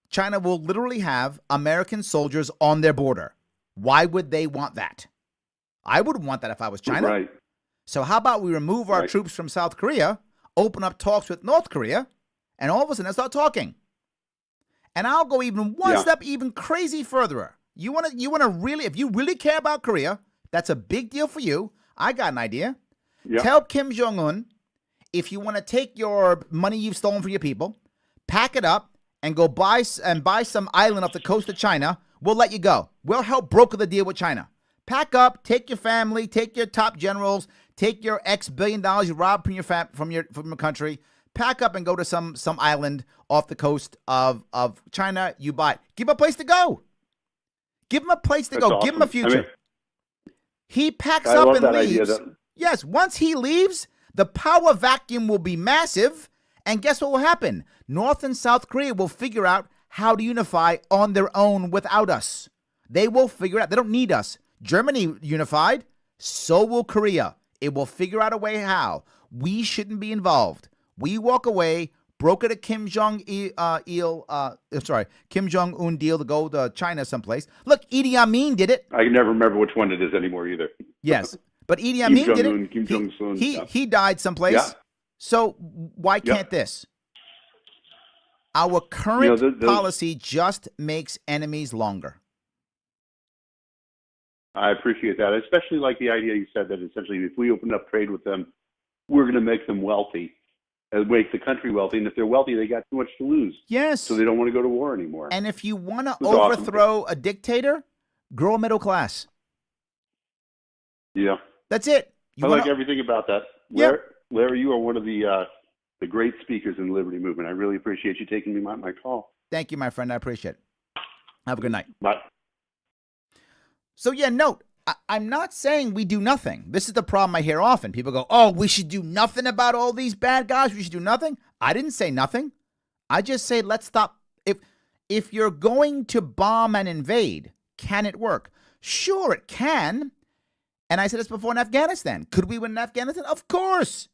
[SPEAKER 1] China will literally have American soldiers on their border. Why would they want that? I wouldn't want that if I was China. So how about we remove our troops from South Korea, open up talks with North Korea, and all of a sudden start talking. And I'll go even one step even crazy further. You want to really, if you really care about Korea, that's a big deal for you. I got an idea. Tell Kim Jong-un, if you want to take your money you've stolen from your people, pack it up, and go buy some island off the coast of China, we'll let you go. We'll help broker the deal with China. Pack up, take your family, take your top generals, take your X billion dollars you robbed from your country, pack up and go to some island off the coast of China. You buy it. Give him a place to go. Give him a place to go. Awesome. Give him a future. I mean, he packs up and leaves. Yes, once he leaves, the power vacuum will be massive. And guess what will happen? North and South Korea will figure out how to unify on their own without us. They will figure out. They don't need us. Germany unified. So will Korea. It will figure out a way how. We shouldn't be involved. We walk away, broker the Kim Jong-un deal to go to China someplace. Look, Idi Amin did it.
[SPEAKER 3] I can never remember which one it is anymore either.
[SPEAKER 1] Yes, but Idi Amin did it.
[SPEAKER 3] Kim Jong-un.
[SPEAKER 1] He died someplace. Yeah. So why can't this? Our current policy just makes enemies longer.
[SPEAKER 3] I appreciate that. I especially like the idea you said that essentially if we open up trade with them, we're going to make them wealthy and make the country wealthy. And if they're wealthy, they got too much to lose.
[SPEAKER 1] Yes.
[SPEAKER 3] So they don't want to go to war anymore.
[SPEAKER 1] And if you want to overthrow a dictator, grow a middle class.
[SPEAKER 3] Yeah.
[SPEAKER 1] That's it.
[SPEAKER 3] I like everything about that. Larry, you are one of the great speakers in the liberty movement. I really appreciate you taking me my call.
[SPEAKER 1] Thank you, my friend. I appreciate it. Have a good night.
[SPEAKER 3] Bye.
[SPEAKER 1] So note, I'm not saying we do nothing. This is the problem I hear often. People go, oh, we should do nothing about all these bad guys. We should do nothing. I didn't say nothing. I just say let's stop. If you're going to bomb and invade, can it work? Sure, it can. And I said this before in Afghanistan. Could we win in Afghanistan? Of course.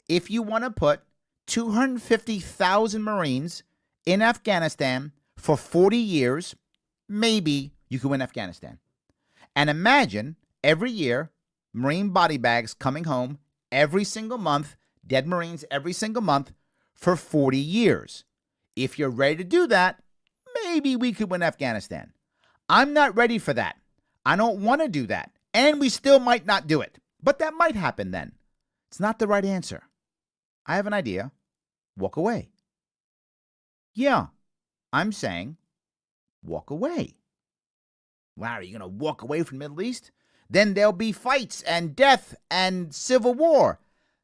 [SPEAKER 1] If you want to put 250,000 Marines in Afghanistan for 40 years, maybe you could win Afghanistan. And imagine every year, Marine body bags coming home every single month, dead Marines every single month for 40 years. If you're ready to do that, maybe we could win Afghanistan. I'm not ready for that. I don't want to do that. And we still might not do it. But that might happen then. It's not the right answer. I have an idea. Walk away. Yeah, I'm saying walk away. Larry, you're going to walk away from the Middle East? Then there'll be fights and death and civil war.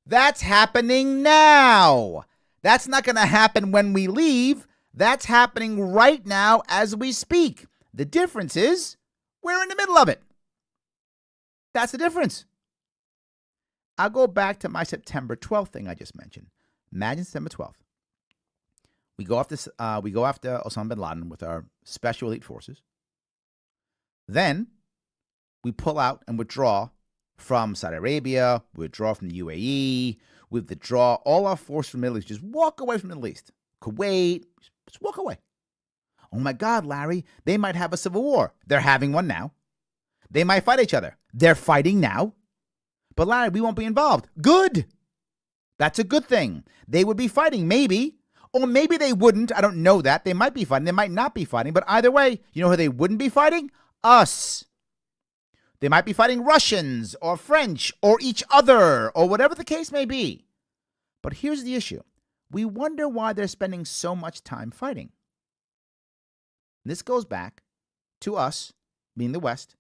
[SPEAKER 1] That's happening now. That's not going to happen when we leave. That's happening right now as we speak. The difference is we're in the middle of it. That's the difference. I'll go back to my September 12th thing I just mentioned. Imagine September 12th. We go after Osama bin Laden with our special elite forces. Then we pull out and withdraw from Saudi Arabia, withdraw from the UAE, we withdraw all our forces from the Middle East. Just walk away from the Middle East. Kuwait, just walk away. Oh my God, Larry, they might have a civil war. They're having one now. They might fight each other. They're fighting now. But Larry, we won't be involved. Good. That's a good thing. They would be fighting, maybe. Or maybe they wouldn't. I don't know that. They might be fighting. They might not be fighting. But either way, you know who they wouldn't be fighting? Us. They might be fighting Russians or French or each other or whatever the case may be. But here's the issue. We wonder why they're spending so much time fighting. This goes back to us, being the West,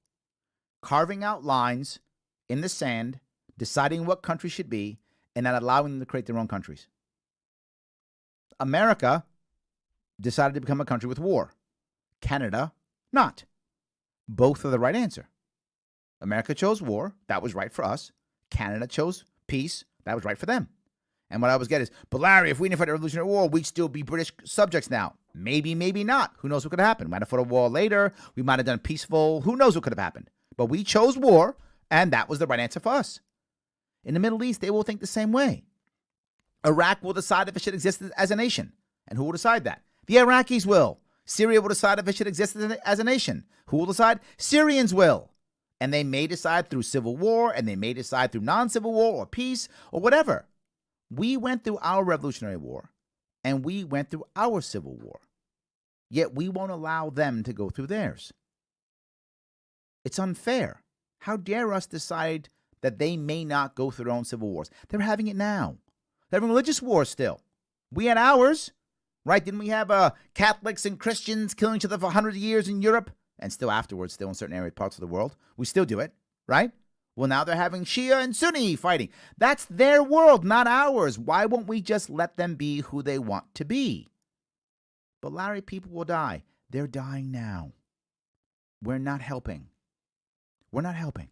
[SPEAKER 1] carving out lines in the sand, deciding what country should be, and not allowing them to create their own countries. America decided to become a country with war. Canada, not. Both are the right answer. America chose war. That was right for us. Canada chose peace. That was right for them. And what I always get is, but Larry, if we didn't fight a revolutionary war, we'd still be British subjects now. Maybe, maybe not. Who knows what could have happened? We might have fought a war later. We might have done peaceful. Who knows what could have happened? But we chose war, and that was the right answer for us. In the Middle East, they will think the same way. Iraq will decide if it should exist as a nation. And who will decide that? The Iraqis will. Syria will decide if it should exist as a nation. Who will decide? Syrians will. And they may decide through civil war, and they may decide through non-civil war or peace or whatever. We went through our Revolutionary War, and we went through our Civil War. Yet we won't allow them to go through theirs. It's unfair. How dare us decide that they may not go through their own civil wars? They're having it now. They're having religious wars still. We had ours, right? Didn't we have Catholics and Christians killing each other for 100 years in Europe? And still afterwards, still in certain parts of the world. We still do it, right? Well, now they're having Shia and Sunni fighting. That's their world, not ours. Why won't we just let them be who they want to be? But Larry, people will die. They're dying now. We're not helping. We're not helping.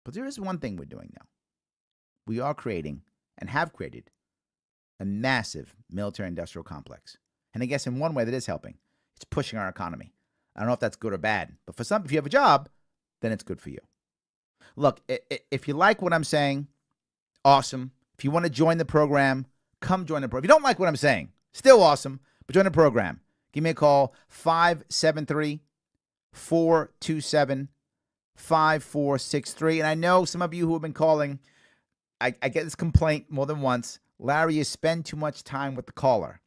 [SPEAKER 1] But there is one thing we're doing now. We are creating and have created a massive military-industrial complex. And I guess in one way that is helping. It's pushing our economy. I don't know if that's good or bad. But for some, if you have a job, then it's good for you. Look, if you like what I'm saying, awesome. If you want to join the program, come join the program. If you don't like what I'm saying, still awesome, but join the program. Give me a call, 573-427-5463. And I know some of you who have been calling, I get this complaint more than once. Larry, you spend too much time with the caller.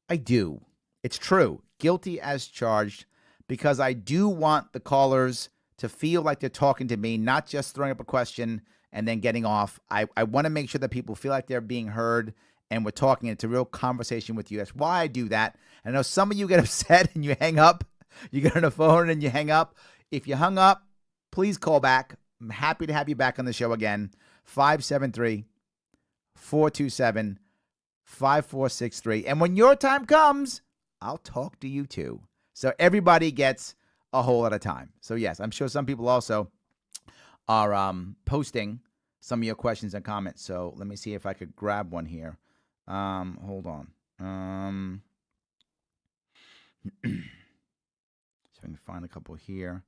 [SPEAKER 1] I do. It's true. Guilty as charged, because I do want the callers to feel like they're talking to me, not just throwing up a question and then getting off. I want to make sure that people feel like they're being heard and we're talking. It's a real conversation with you. That's why I do that. I know some of you get upset and you hang up. You get on the phone and you hang up. If you hung up, please call back. I'm happy to have you back on the show again. 573-427-5463. And when your time comes, I'll talk to you too. So everybody gets a whole lot of time. So yes, I'm sure some people also are posting some of your questions and comments. So let me see if I could grab one here. Hold on. See if I can find a couple here.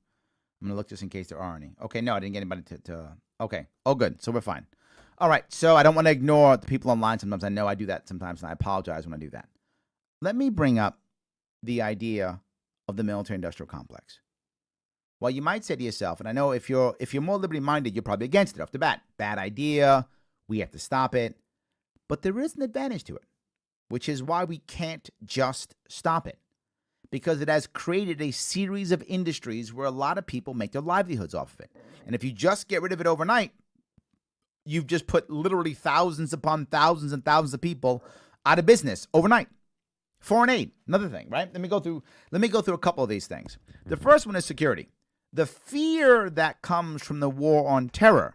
[SPEAKER 1] I'm gonna look just in case there are any. Okay, no, I didn't get anybody to. Okay, oh good, so we're fine. All right, so I don't want to ignore the people online. Sometimes I know I do that sometimes, and I apologize when I do that. Let me bring up the idea of the military-industrial complex. Well, you might say to yourself, and I know if you're more liberty-minded, you're probably against it off the bat. Bad idea. We have to stop it. But there is an advantage to it, which is why we can't just stop it, because it has created a series of industries where a lot of people make their livelihoods off of it. And if you just get rid of it overnight, you've just put literally thousands upon thousands and thousands of people out of business overnight. Foreign aid, another thing, right? Let me go through a couple of these things. The first one is security. The fear that comes from the war on terror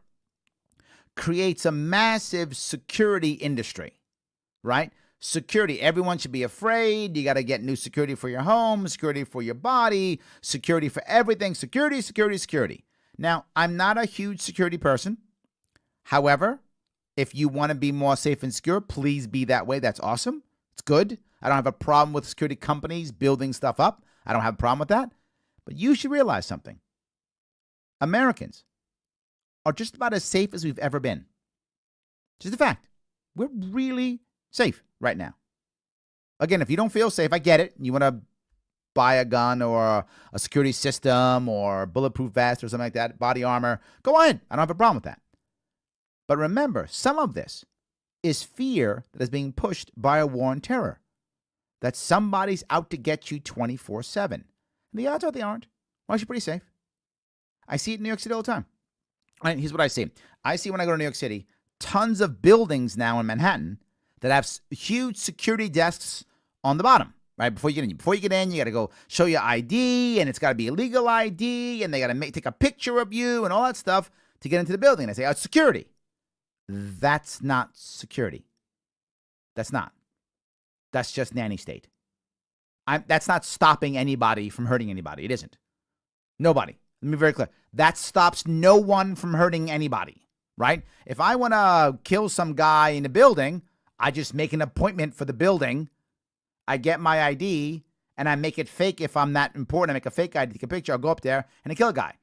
[SPEAKER 1] creates a massive security industry, right? Security. Everyone should be afraid. You got to get new security for your home, security for your body, security for everything. Security, security, security. Now, I'm not a huge security person. However, if you want to be more safe and secure, please be that way. That's awesome. It's good. I don't have a problem with security companies building stuff up. I don't have a problem with that. But you should realize something. Americans are just about as safe as we've ever been. Just a fact. We're really safe right now. Again, if you don't feel safe, I get it. You want to buy a gun or a security system or bulletproof vest or something like that, body armor, go ahead. I don't have a problem with that. But remember, some of this is fear that is being pushed by a war on terror, that somebody's out to get you 24/7. And the odds are they aren't. Well, you're pretty safe. I see it in New York City all the time. Right, here's what I see. I see when I go to New York City, tons of buildings now in Manhattan that have huge security desks on the bottom, right? Before you get in. Before you get in, you got to go show your ID, and it's got to be a legal ID, and they got to take a picture of you and all that stuff to get into the building. I say, oh, it's security. That's not security. That's not. That's just nanny state. That's not stopping anybody from hurting anybody. It isn't. Nobody. Let me be very clear. That stops no one from hurting anybody, right? If I want to kill some guy in a building, I just make an appointment for the building. I get my ID, and I make it fake if I'm that important. I make a fake ID, take a picture. I'll go up there, and I kill a guy.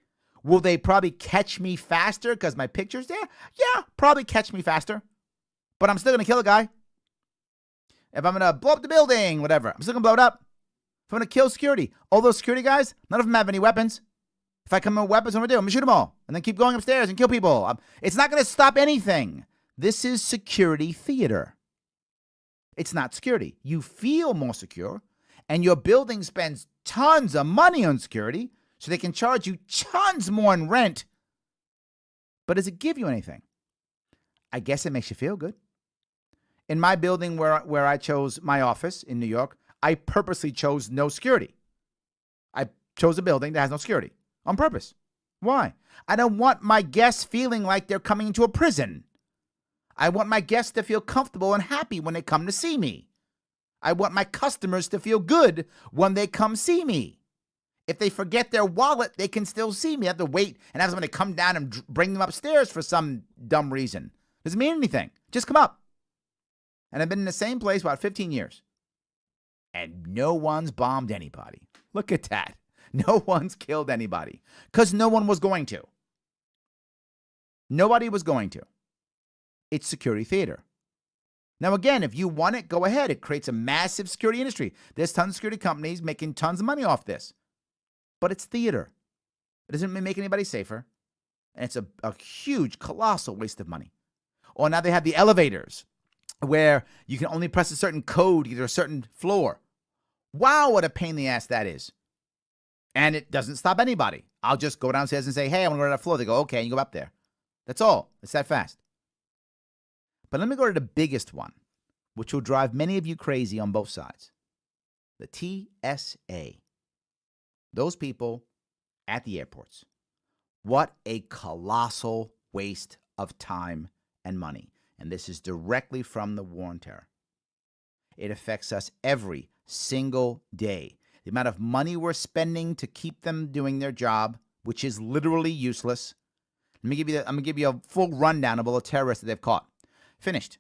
[SPEAKER 1] Will they probably catch me faster because my picture's there? Yeah, probably catch me faster. But I'm still going to kill a guy. If I'm going to blow up the building, whatever, I'm still going to blow it up. If I'm going to kill security, all those security guys, none of them have any weapons. If I come in with weapons, what am I going to do? I'm going to shoot them all and then keep going upstairs and kill people. It's not going to stop anything. This is security theater. It's not security. You feel more secure, and your building spends tons of money on security, so they can charge you tons more in rent. But does it give you anything? I guess it makes you feel good. In my building where I chose my office in New York, I purposely chose no security. I chose a building that has no security on purpose. Why? I don't want my guests feeling like they're coming into a prison. I want my guests to feel comfortable and happy when they come to see me. I want my customers to feel good when they come see me. If they forget their wallet, they can still see me. I have to wait and have somebody come down and bring them upstairs for some dumb reason. Doesn't mean anything. Just come up. And I've been in the same place about 15 years. And no one's bombed anybody. Look at that. No one's killed anybody. Because no one was going to. Nobody was going to. It's security theater. Now, again, if you want it, go ahead. It creates a massive security industry. There's tons of security companies making tons of money off this. But it's theater. It doesn't make anybody safer. And it's a huge, colossal waste of money. Or now they have the elevators where you can only press a certain code to get to a certain floor. Wow, what a pain in the ass that is. And it doesn't stop anybody. I'll just go downstairs and say, hey, I want to go to that floor. They go, okay, and you go up there. That's all. It's that fast. But let me go to the biggest one, which will drive many of you crazy on both sides. The TSA. Those people at the airports. What a colossal waste of time and money. And this is directly from the war on terror. It affects us every single day. The amount of money we're spending to keep them doing their job, which is literally useless. I'm going to give you a full rundown of all the terrorists that they've caught. Finished.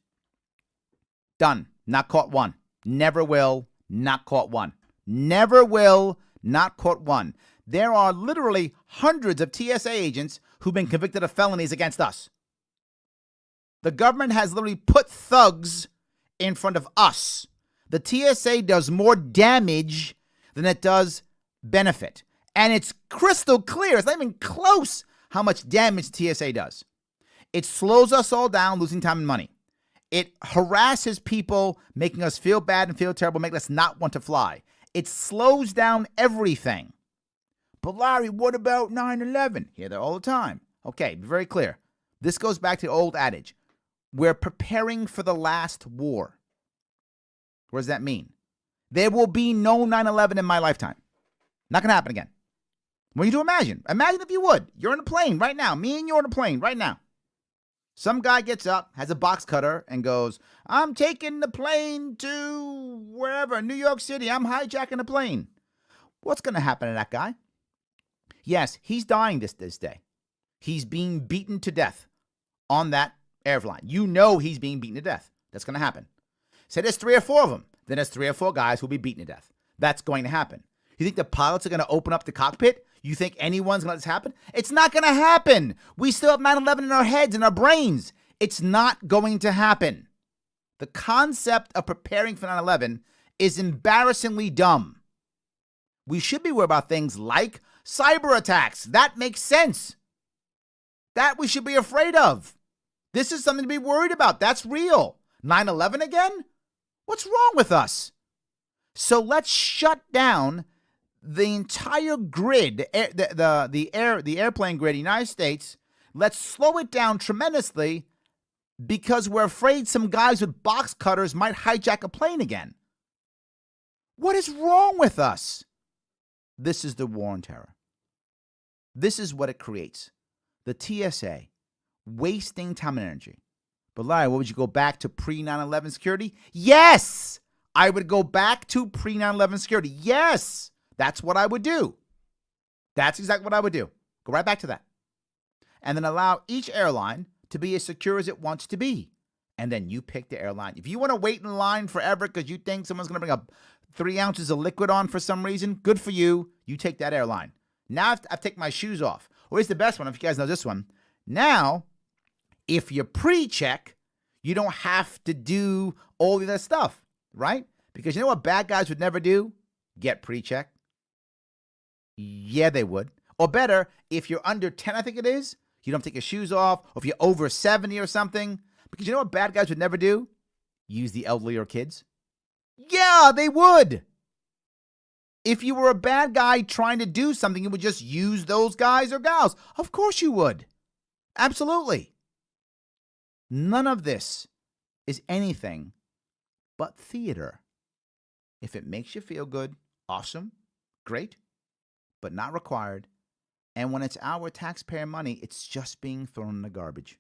[SPEAKER 1] Done. Not caught one. Never will. Not caught one. Never will. Not caught one. There are literally hundreds of TSA agents who've been convicted of felonies against us. The government has literally put thugs in front of us. The TSA does more damage than it does benefit. And it's crystal clear. It's not even close how much damage TSA does. It slows us all down, losing time and money. It harasses people, making us feel bad and feel terrible, making us not want to fly. It slows down everything. But Larry, what about 9/11? Hear that all the time. Okay, be very clear. This goes back to the old adage. We're preparing for the last war. What does that mean? There will be no 9/11 in my lifetime. Not going to happen again. When you do imagine if you would. You're in a plane right now. Me and you're in a plane right now. Some guy gets up, has a box cutter, and goes, I'm taking the plane to wherever, New York City. I'm hijacking a plane. What's going to happen to that guy? Yes, he's dying this day. He's being beaten to death on that airline. You know he's being beaten to death. That's going to happen. Say there's 3 or 4 of them. Then there's 3 or 4 guys who'll be beaten to death. That's going to happen. You think the pilots are going to open up the cockpit? You think anyone's going to let this happen? It's not going to happen. We still have 9/11 in our heads, in our brains. It's not going to happen. The concept of preparing for 9/11 is embarrassingly dumb. We should be worried about things like cyber attacks. That makes sense. That we should be afraid of. This is something to be worried about. That's real. 9/11 again? What's wrong with us? So let's shut down the entire grid, the airplane grid in the United States. Let's slow it down tremendously because we're afraid some guys with box cutters might hijack a plane again. What is wrong with us? This is the war on terror. This is what it creates. The TSA, wasting time and energy. But Larry, what would you go back to pre-9/11 security? Yes! I would go back to pre-9/11 security. Yes! That's what I would do. That's exactly what I would do. Go right back to that. And then allow each airline to be as secure as it wants to be. And then you pick the airline. If you want to wait in line forever because you think someone's going to bring up 3 ounces of liquid on for some reason, good for you. You take that airline. Now I've taken my shoes off. Or here's the best one, if you guys know this one. Now, if you pre-check, you don't have to do all of that stuff, right? Because you know what bad guys would never do? Get pre-check. Yeah, they would. Or better, if you're under 10, I think it is, you don't take your shoes off, or if you're over 70 or something. Because you know what bad guys would never do? Use the elderly or kids. Yeah, they would. If you were a bad guy trying to do something, you would just use those guys or gals. Of course you would. Absolutely. None of this is anything but theater. If it makes you feel good, awesome, great, but not required. And when it's our taxpayer money, it's just being thrown in the garbage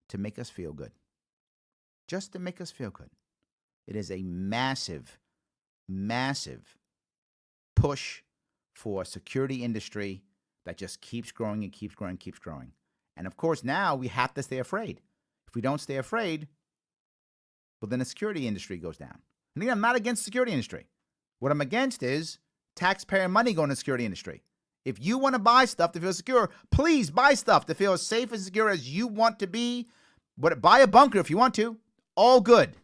[SPEAKER 1] to make us feel good. Just to make us feel good. It is a massive, massive push for a security industry that just keeps growing and keeps growing and keeps growing. And of course, now we have to stay afraid. If we don't stay afraid, well, then the security industry goes down. And again, I'm not against the security industry. What I'm against is taxpayer money going to the security industry. If you want to buy stuff to feel secure, please buy stuff to feel as safe and secure as you want to be. But buy a bunker if you want to. All good.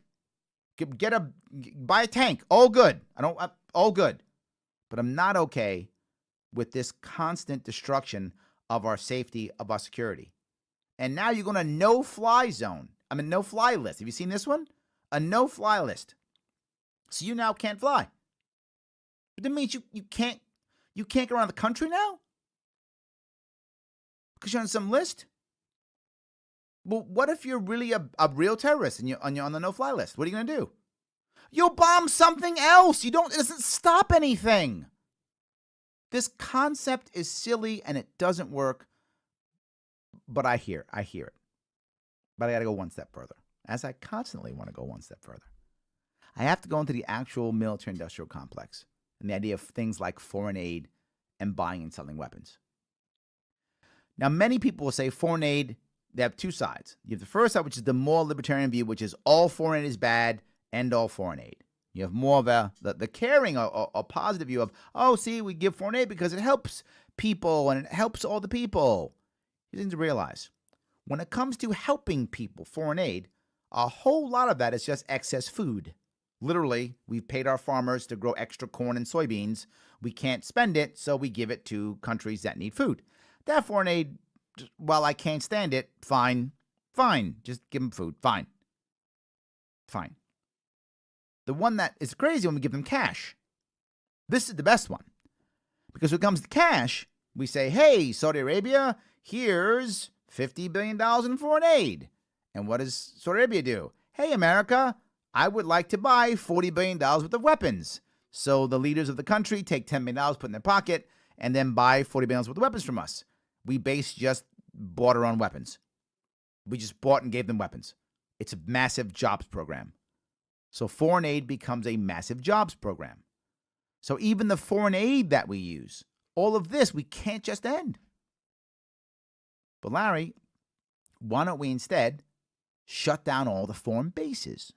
[SPEAKER 1] Buy a tank. All good. All good. But I'm not okay with this constant destruction of our safety, of our security. And now you're going to no-fly zone. I mean, no-fly list. Have you seen this one? A no-fly list. So you now can't fly. But that means you can't go around the country now? Because you're on some list? Well, what if you're really a real terrorist and you're on the no-fly list? What are you going to do? You'll bomb something else. It doesn't stop anything. This concept is silly and it doesn't work. But I hear it. But I got to go one step further, as I constantly want to go one step further. I have to go into the actual military-industrial complex and the idea of things like foreign aid and buying and selling weapons. Now, many people will say foreign aid, they have 2 sides. You have the first side, which is the more libertarian view, which is all foreign aid is bad end all foreign aid. You have more of the caring or positive view of, oh, see, we give foreign aid because it helps people and it helps all the people. You need to realize, when it comes to helping people, foreign aid, a whole lot of that is just excess food. Literally, we've paid our farmers to grow extra corn and soybeans. We can't spend it, so we give it to countries that need food. That foreign aid, while I can't stand it, fine. Just give them food. Fine. The one that is crazy when we give them cash. This is the best one. Because when it comes to cash, we say, hey, Saudi Arabia, here's $50 billion in foreign aid. And what does Saudi Arabia do? Hey, America, I would like to buy $40 billion worth of weapons. So the leaders of the country take $10 million, put in their pocket, and then buy $40 billion worth of weapons from us. We just bought our own weapons. We just bought and gave them weapons. It's a massive jobs program. So foreign aid becomes a massive jobs program. So even the foreign aid that we use, all of this, we can't just end. But Larry, why don't we instead shut down all the foreign bases?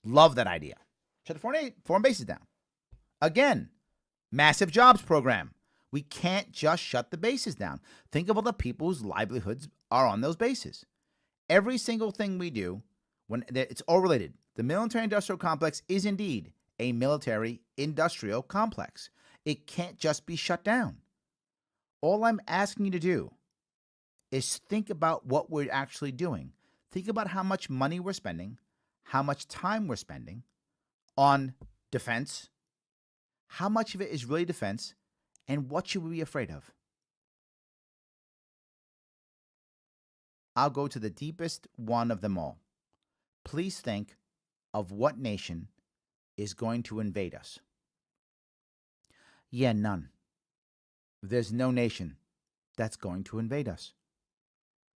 [SPEAKER 1] Love that idea. Shut the foreign bases down. Again, massive jobs program. We can't just shut the bases down. Think of all the people whose livelihoods are on those bases. Every single thing we do, it's all related. The military-industrial complex is indeed a military-industrial complex. It can't just be shut down. All I'm asking you to do is think about what we're actually doing. Think about how much money we're spending, how much time we're spending on defense, how much of it is really defense, and what should we be afraid of? I'll go to the deepest one of them all. Please think of what nation is going to invade us. Yeah, none. There's no nation that's going to invade us.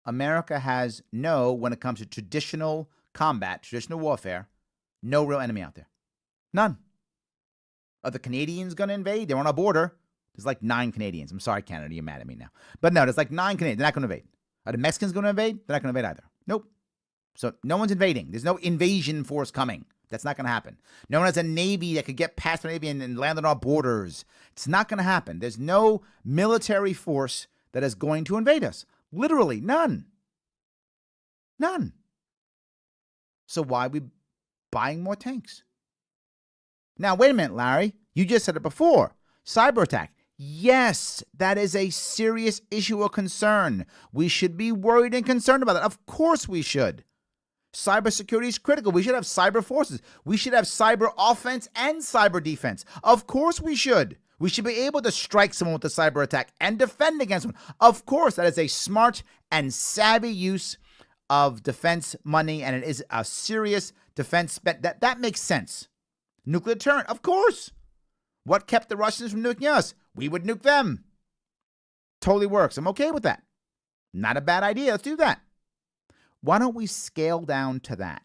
[SPEAKER 1] America has when it comes to traditional combat, traditional warfare, no real enemy out there. None. Are the Canadians going to invade? They're on our border. There's like 9 Canadians. I'm sorry, Canada, you're mad at me now. But no, there's like 9 Canadians. They're not going to invade. Are the Mexicans going to invade? They're not going to invade either. Nope. So no one's invading. There's no invasion force coming. That's not going to happen. No one has a navy that could get past our navy and land on our borders. It's not going to happen. There's no military force that is going to invade us. Literally, none. None. So why are we buying more tanks? Now, wait a minute, Larry. You just said it before. Cyber attack. Yes, that is a serious issue or concern. We should be worried and concerned about it. Of course we should. Cybersecurity is critical. We should have cyber forces. We should have cyber offense and cyber defense. Of course we should. We should be able to strike someone with a cyber attack and defend against one. Of course, that is a smart and savvy use of defense money, and it is a serious defense spend. That makes sense. Nuclear deterrent, of course. What kept the Russians from nuking us? We would nuke them. Totally works. I'm okay with that. Not a bad idea. Let's do that. Why don't we scale down to that?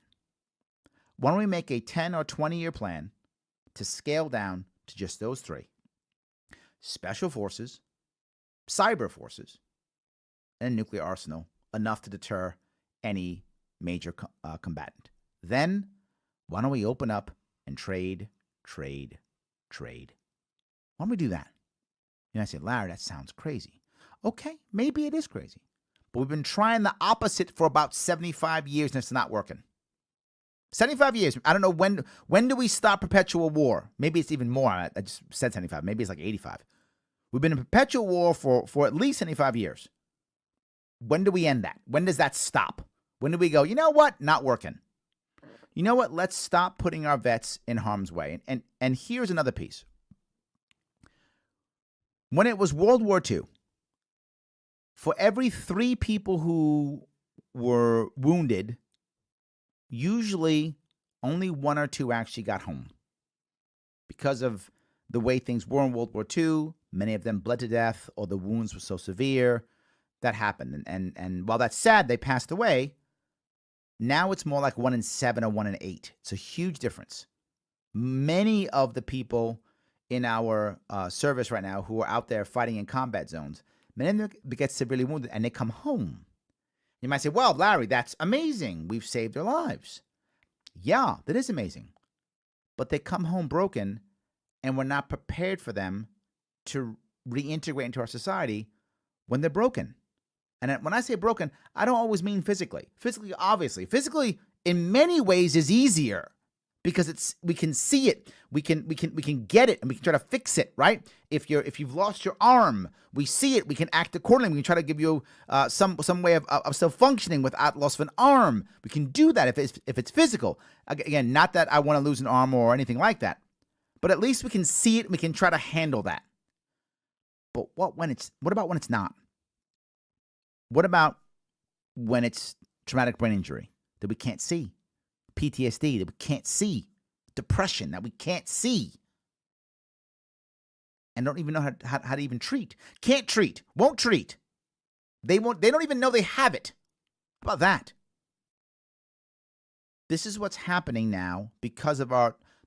[SPEAKER 1] Why don't we make a 10 or 20-year plan to scale down to just those 3? Special forces, cyber forces, and a nuclear arsenal, enough to deter any major combatant. Then, why don't we open up and trade? Why don't we do that? And I said, Larry, that sounds crazy. Okay, maybe it is crazy. But we've been trying the opposite for about 75 years and it's not working. 75 years. I don't know when do we stop perpetual war? Maybe it's even more. I just said 75. Maybe it's like 85. We've been in perpetual war for at least 75 years. When do we end that? When does that stop? When do we go, you know what? Not working. You know what? Let's stop putting our vets in harm's way. And here's another piece. When it was World War II, for every 3 people who were wounded, usually only 1 or 2 actually got home. Because of the way things were in World War II, many of them bled to death or the wounds were so severe. That happened. And while that's sad, they passed away. Now it's more like 1 in 7 or 1 in 8. It's a huge difference. Many of the people in our service right now who are out there fighting in combat zones, many of them get severely wounded and they come home. You might say, well, Larry, that's amazing. We've saved their lives. Yeah, that is amazing. but they come home broken, and we're not prepared for them to reintegrate into our society when they're broken. And when I say broken, I don't always mean physically. Physically, obviously. Physically, in many ways, is easier because we can see it, we can get it, and we can try to fix it. Right? If you've lost your arm, we see it. We can act accordingly. We can try to give you some way of still functioning without loss of an arm. We can do that if it's physical. Again, not that I want to lose an arm or anything like that, but at least we can see it and we can try to handle that. But what about when it's not? What about when it's traumatic brain injury that we can't see? PTSD that we can't see? Depression that we can't see? And don't even know how to even treat. Can't treat. Won't treat. They don't even know they have it. How about that? This is what's happening now because of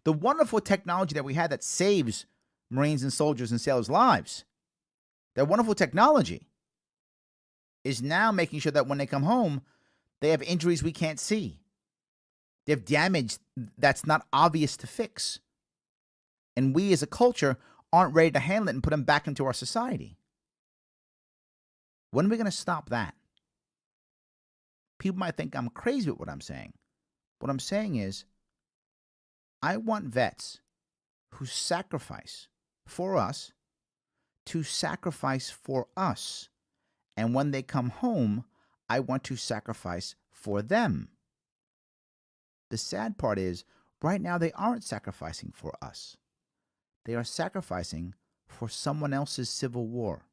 [SPEAKER 1] the wonderful technology that we had that saves Marines and soldiers and sailors' lives. That wonderful technology is now making sure that when they come home, they have injuries we can't see. They have damage that's not obvious to fix. And we as a culture aren't ready to handle it and put them back into our society. When are we going to stop that? People might think I'm crazy with what I'm saying. What I'm saying is, I want vets who sacrifice for us to sacrifice for us. And when they come home, I want to sacrifice for them. The sad part is, right now they aren't sacrificing for us. They are sacrificing for someone else's civil war.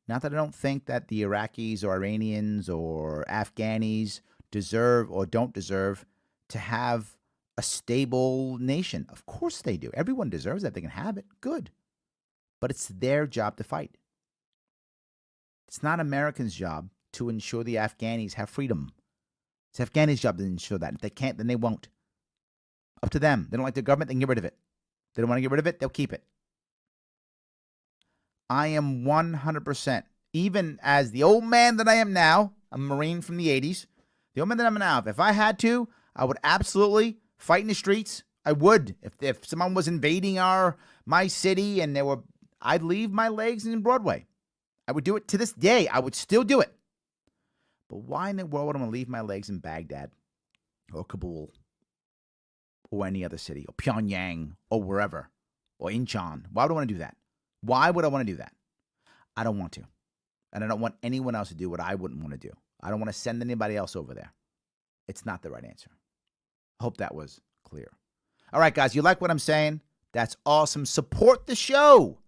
[SPEAKER 1] Not that I don't think that the Iraqis or Iranians or Afghanis deserve or don't deserve to have a stable nation. Of course they do. Everyone deserves that. They can have it. Good. But it's their job to fight. It's not Americans' job to ensure the Afghanis have freedom. It's Afghanis' job to ensure that. If they can't, then they won't. Up to them. They don't like their government, they can get rid of it. They don't want to get rid of it, they'll keep it. I am 100%, even as the old man that I am now, a Marine from the 80s, the old man that I'm now, if I had to, I would absolutely fight in the streets. I would. If someone was invading my city and I'd leave my legs in Broadway. I would do it to this day. I would still do it. But why in the world would I want to leave my legs in Baghdad or Kabul or any other city or Pyongyang or wherever or Incheon? Why would I want to do that? Why would I want to do that? I don't want to. And I don't want anyone else to do what I wouldn't want to do. I don't want to send anybody else over there. It's not the right answer. Hope that was clear. All right, guys, you like what I'm saying? That's awesome. Support the show.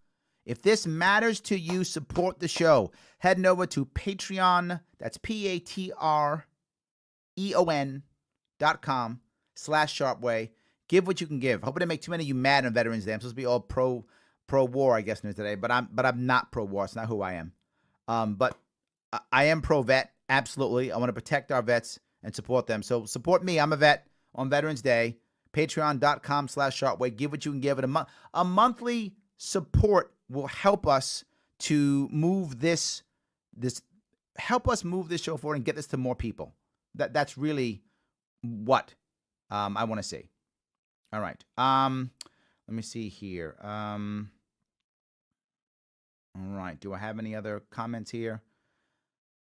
[SPEAKER 1] If this matters to you, support the show. Head over to Patreon. That's patreon.com/Sharpeway. Give what you can give. Hope I didn't make too many of you mad on Veterans Day. I'm supposed to be all pro-war, I guess, news today, but I'm not pro-war. It's not who I am. But I am pro-vet. Absolutely. I want to protect our vets and support them. So support me. I'm a vet on Veterans Day. Patreon.com/Sharpeway. Give what you can give. And a monthly support will help us to move this show forward and get this to more people. That's really what I want to see. All right. Let me see here. All right. Do I have any other comments here?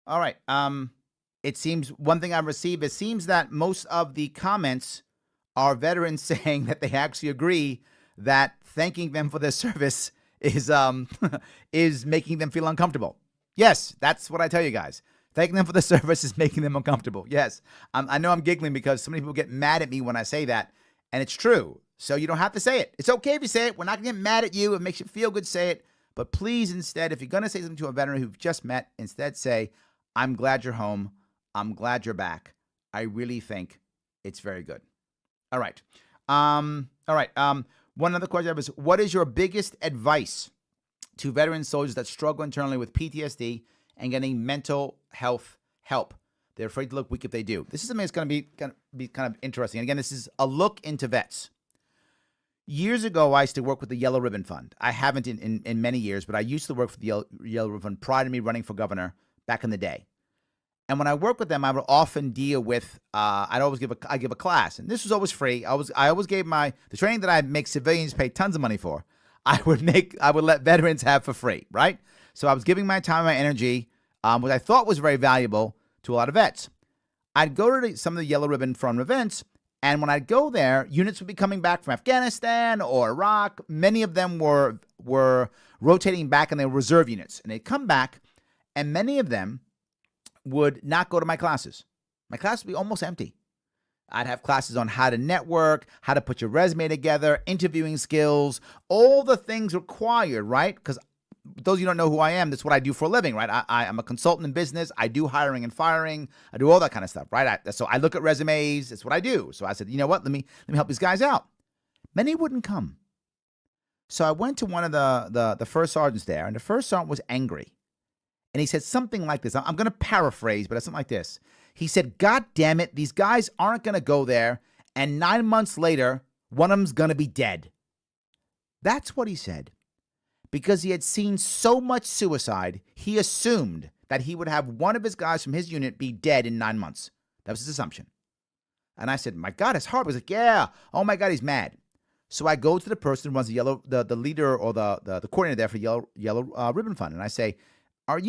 [SPEAKER 1] All right. It seems one thing I've received, it seems that most of the comments are veterans saying that they actually agree that thanking them for their service is making them feel uncomfortable. Yes, that's what I tell you guys. Thanking them for the service is making them uncomfortable. Yes, I know I'm giggling because so many people get mad at me when I say that, and it's true. So you don't have to say it. It's okay if you say it. We're not going to get mad at you. It makes you feel good, say it. But please, instead, if you're going to say something to a veteran who you've just met, instead say, I'm glad you're home. I'm glad you're back. I really think it's very good. All right. One other question was, what is your biggest advice to veteran soldiers that struggle internally with PTSD and getting mental health help? They're afraid to look weak if they do. This is something that's going to be kind of interesting. And again, this is a look into vets. Years ago, I used to work with the Yellow Ribbon Fund. I haven't in many years, but I used to work for the Yellow Ribbon Fund prior to me running for governor back in the day. And when I work with them, I would often deal with. I give a class, and this was always free. I always gave the training that I make civilians pay tons of money for. I would let veterans have for free, right? So I was giving my time and my energy, what I thought was very valuable to a lot of vets. I'd go to some of the yellow ribbon front events, and when I'd go there, units would be coming back from Afghanistan or Iraq. Many of them were rotating back, and they were reserve units, and they'd come back, and many of them would not go to my classes. My class would be almost empty. I'd have classes on how to network, how to put your resume together, interviewing skills, all the things required, right? Because those of you who don't know who I am, that's what I do for a living, right? I'm a consultant in business. I do hiring and firing. I do all that kind of stuff, right? So I look at resumes. That's what I do. So I said, you know what? Let me help these guys out. Many wouldn't come. So I went to one of the first sergeants there, and the first sergeant was angry. And he said something like this. I'm going to paraphrase, but it's something like this. He said, God damn it, these guys aren't going to go there, and 9 months later, one of them's going to be dead. That's what he said. Because he had seen so much suicide, he assumed that he would have one of his guys from his unit be dead in 9 months. That was his assumption. And I said, my God, it's hard. He was like, yeah. Oh, my God, he's mad. So I go to the person who runs the leader or the coordinator there for yellow ribbon fund, and I say, are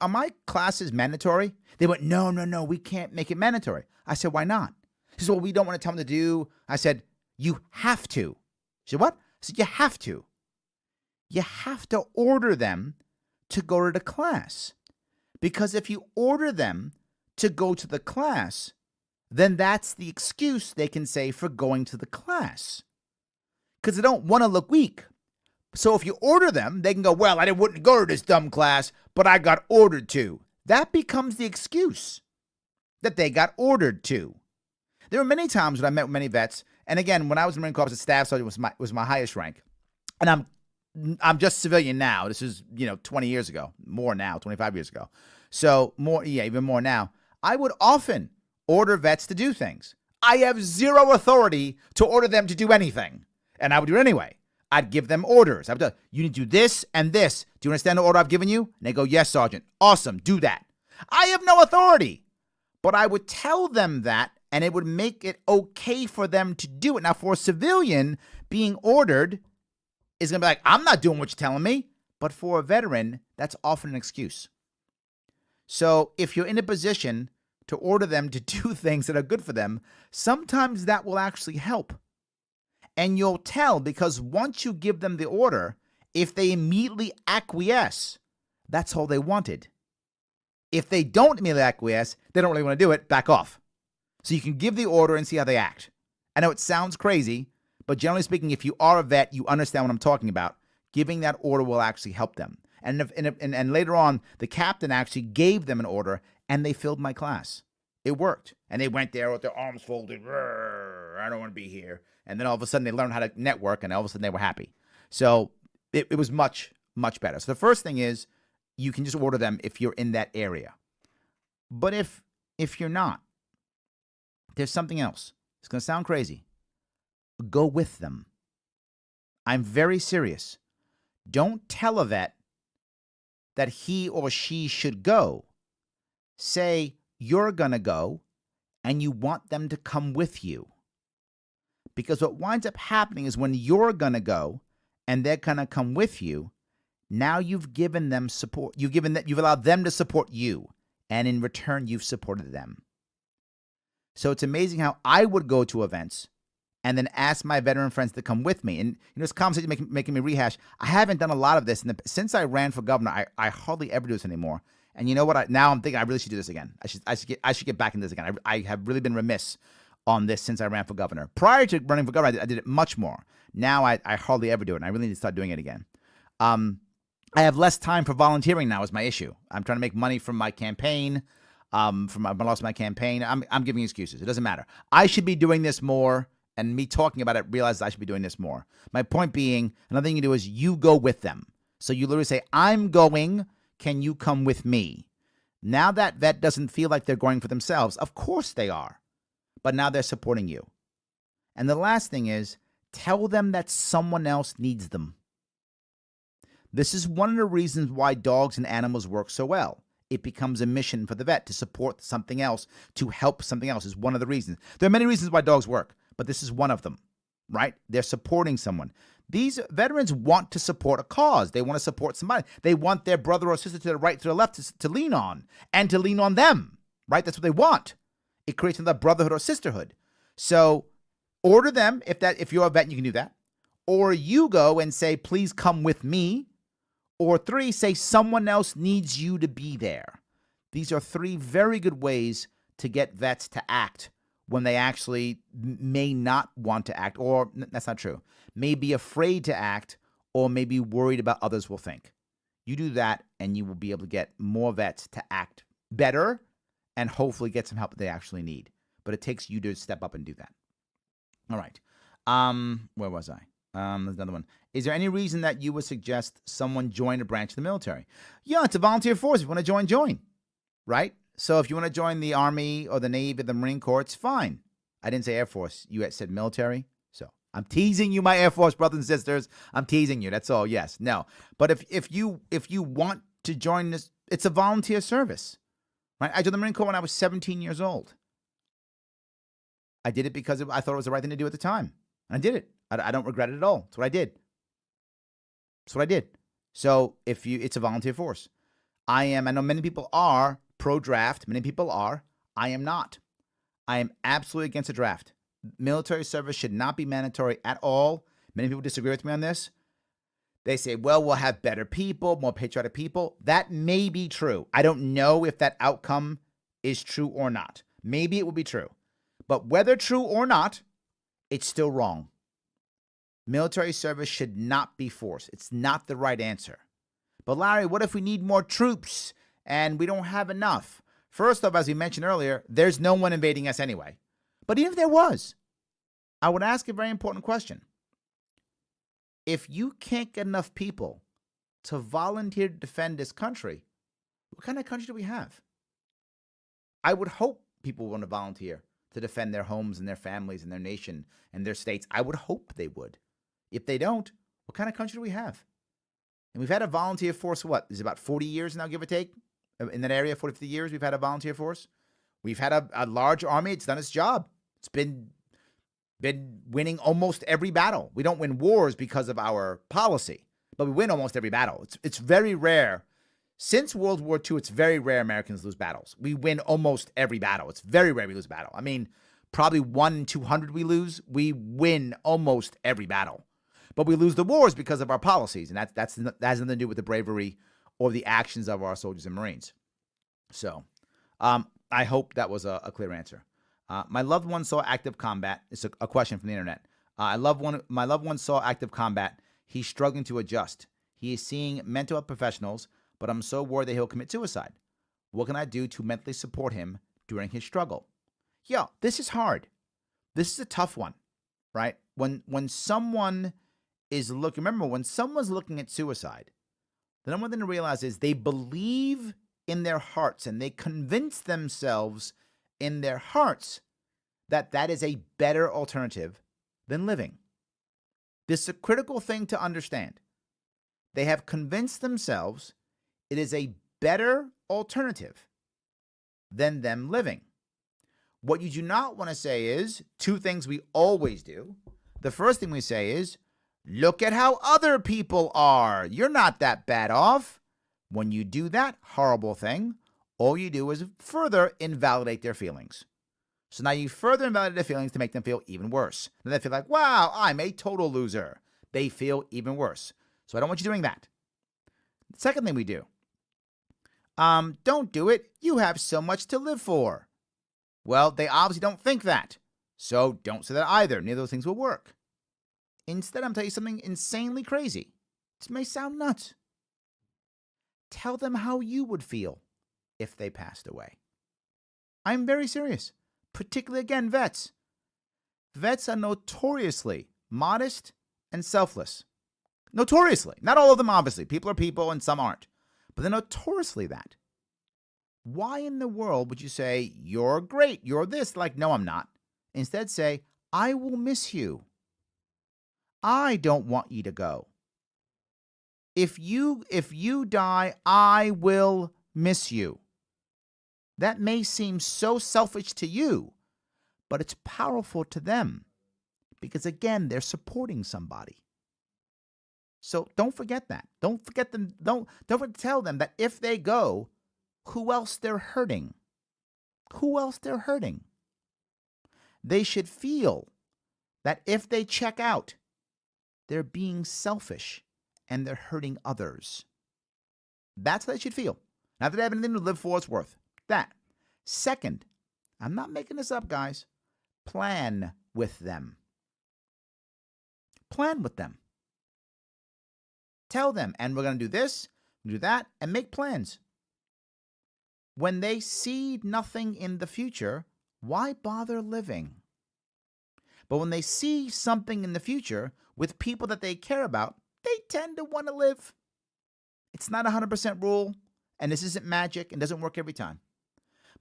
[SPEAKER 1] my classes mandatory? They went, no, we can't make it mandatory. I said, why not? He said, well, we don't want to tell them to do. I said, you have to. She said, what? I said, you have to. You have to order them to go to the class. Because if you order them to go to the class, then that's the excuse they can say for going to the class. Because they don't want to look weak. So if you order them, they can go, well, I wouldn't go to this dumb class, but I got ordered to. That becomes the excuse that they got ordered to. There were many times when I met with many vets, and again, when I was in the Marine Corps, as a staff sergeant was my highest rank. And I'm just civilian now. This is, 20 years ago, more now, 25 years ago. So even more now. I would often order vets to do things. I have zero authority to order them to do anything, and I would do it anyway. I'd give them orders. I would tell, you need to do this and this. Do you understand the order I've given you? And they go, yes, Sergeant. Awesome. Do that. I have no authority. But I would tell them that, and it would make it okay for them to do it. Now, for a civilian, being ordered is going to be like, I'm not doing what you're telling me. But for a veteran, that's often an excuse. So if you're in a position to order them to do things that are good for them, sometimes that will actually help. And you'll tell, because once you give them the order, if they immediately acquiesce, that's all they wanted. If they don't immediately acquiesce, they don't really want to do it, back off. So you can give the order and see how they act. I know it sounds crazy, but generally speaking, if you are a vet, you understand what I'm talking about. Giving that order will actually help them. And later on, the captain actually gave them an order, and they filled my class. It worked. And they went there with their arms folded. I don't want to be here. And then all of a sudden they learned how to network, and all of a sudden they were happy. So it was much, much better. So the first thing is you can just order them if you're in that area. But if you're not, there's something else. It's going to sound crazy. Go with them. I'm very serious. Don't tell a vet that he or she should go. Say you're going to go and you want them to come with you. Because what winds up happening is when you're going to go and they're going to come with you, now you've given them support. You've allowed them to support you. And in return, you've supported them. So it's amazing how I would go to events and then ask my veteran friends to come with me. And this conversation making me rehash. I haven't done a lot of this. Since I ran for governor, I hardly ever do this anymore. And you know what? Now I'm thinking I really should do this again. I should get back into this again. I have really been remiss on this since I ran for governor. Prior to running for governor, I did it much more. Now I hardly ever do it, and I really need to start doing it again. I have less time for volunteering now is my issue. I'm trying to make money from my campaign, from my loss of my campaign. I'm giving excuses. It doesn't matter. I should be doing this more, and me talking about it realizes I should be doing this more. My point being, another thing you do is you go with them. So you literally say, I'm going, can you come with me? Now that vet doesn't feel like they're going for themselves. Of course they are. But now they're supporting you. And the last thing is, tell them that someone else needs them. This is one of the reasons why dogs and animals work so well. it becomes a mission for the vet to support something else, to help something else is one of the reasons. There are many reasons why dogs work, but this is one of them, right? They're supporting someone. These veterans want to support a cause. They want to support somebody. They want their brother or sister to the right, to the left to lean on and to lean on them, right? That's what they want. It creates another brotherhood or sisterhood. So order them if you're a vet, you can do that. Or you go and say, please come with me. Or 3, say someone else needs you to be there. These are 3 very good ways to get vets to act when they actually may not want to act, or that's not true, may be afraid to act, or may be worried about others will think. You do that, and you will be able to get more vets to act better and hopefully get some help that they actually need. But it takes you to step up and do that. All right. Where was I? There's another one. Is there any reason that you would suggest someone join a branch of the military? Yeah, it's a volunteer force. If you want to join, right? So if you want to join the Army or the Navy or the Marine Corps, it's fine. I didn't say Air Force. You said military. So I'm teasing you, my Air Force brothers and sisters. I'm teasing you. That's all. Yes. No. But if you want to join this, it's a volunteer service, right? I joined the Marine Corps when I was 17 years old. I did it because I thought it was the right thing to do at the time. And I did it. I don't regret it at all. It's what I did. So it's a volunteer force. I know many people are pro-draft. Many people are. I am not. I am absolutely against a draft. Military service should not be mandatory at all. Many people disagree with me on this. They say, well, we'll have better people, more patriotic people. That may be true. I don't know if that outcome is true or not. Maybe it will be true. But whether true or not, it's still wrong. Military service should not be forced. It's not the right answer. But Larry, what if we need more troops and we don't have enough? First off, as we mentioned earlier, there's no one invading us anyway. But even if there was, I would ask a very important question. If you can't get enough people to volunteer to defend this country, what kind of country do we have? I would hope people want to volunteer to defend their homes and their families and their nation and their states. I would hope they would. If they don't, what kind of country do we have? And we've had a volunteer force, what, is it about 40 years now, give or take? In that area, 40, 50 years, we've had a volunteer force. We've had a large army. It's done its job. It's been winning almost every battle. We don't win wars because of our policy, but we win almost every battle. It's very rare. Since World War II, it's very rare Americans lose battles. We win almost every battle. It's very rare we lose a battle. I mean, probably 1 in 200 we lose. We win almost every battle. But we lose the wars because of our policies, and that has nothing to do with the bravery or the actions of our soldiers and Marines. So I hope that was a clear answer. My loved one saw active combat. It's a question from the internet. My loved one saw active combat. He's struggling to adjust. He is seeing mental health professionals, but I'm so worried that he'll commit suicide. What can I do to mentally support him during his struggle? Yeah, this is hard. This is a tough one, right? When someone is when someone's looking at suicide, the number one thing to realize is they believe in their hearts and they convince themselves in their hearts that that is a better alternative than living. This is a critical thing to understand. They have convinced themselves it is a better alternative than them living. What you do not want to say is 2 things we always do. The first thing we say is, look at how other people are. You're not that bad off. When you do that horrible thing, all you do is further invalidate their feelings. So now you further invalidate their feelings to make them feel even worse. Then they feel like, wow, I'm a total loser. They feel even worse. So I don't want you doing that. The second thing we do, don't do it. You have so much to live for. Well, they obviously don't think that. So don't say that either. Neither of those things will work. Instead, I'm going to tell you something insanely crazy. This may sound nuts. Tell them how you would feel if they passed away. I'm very serious. Particularly, again, vets. Vets are notoriously modest and selfless. Notoriously. Not all of them, obviously. People are people and some aren't. But they're notoriously that. Why in the world would you say, you're great, you're this? Like, no, I'm not. Instead, say, I will miss you. I don't want you to go. If you die, I will miss you. That may seem so selfish to you, but it's powerful to them because, again, they're supporting somebody. So don't forget that. Don't forget them. Don't tell them that if they go, who else they're hurting. Who else they're hurting. They should feel that if they check out, they're being selfish and they're hurting others. That's what they should feel. Not that they have anything to live for, it's worth that. Second, I'm not making this up, guys. Plan with them. Plan with them. Tell them, and we're going to do this, do that, and make plans. When they see nothing in the future, why bother living? But when they see something in the future with people that they care about, they tend to want to live. It's not a 100% rule, and this isn't magic and doesn't work every time.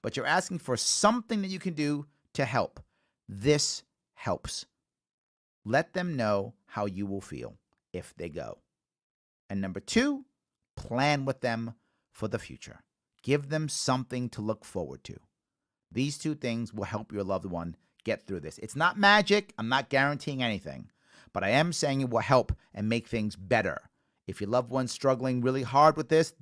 [SPEAKER 1] But you're asking for something that you can do to help. This helps. Let them know how you will feel if they go. And number 2, plan with them for the future. Give them something to look forward to. These 2 things will help your loved one get through this. It's not magic. I'm not guaranteeing anything. But I am saying it will help and make things better. If your loved one's struggling really hard with this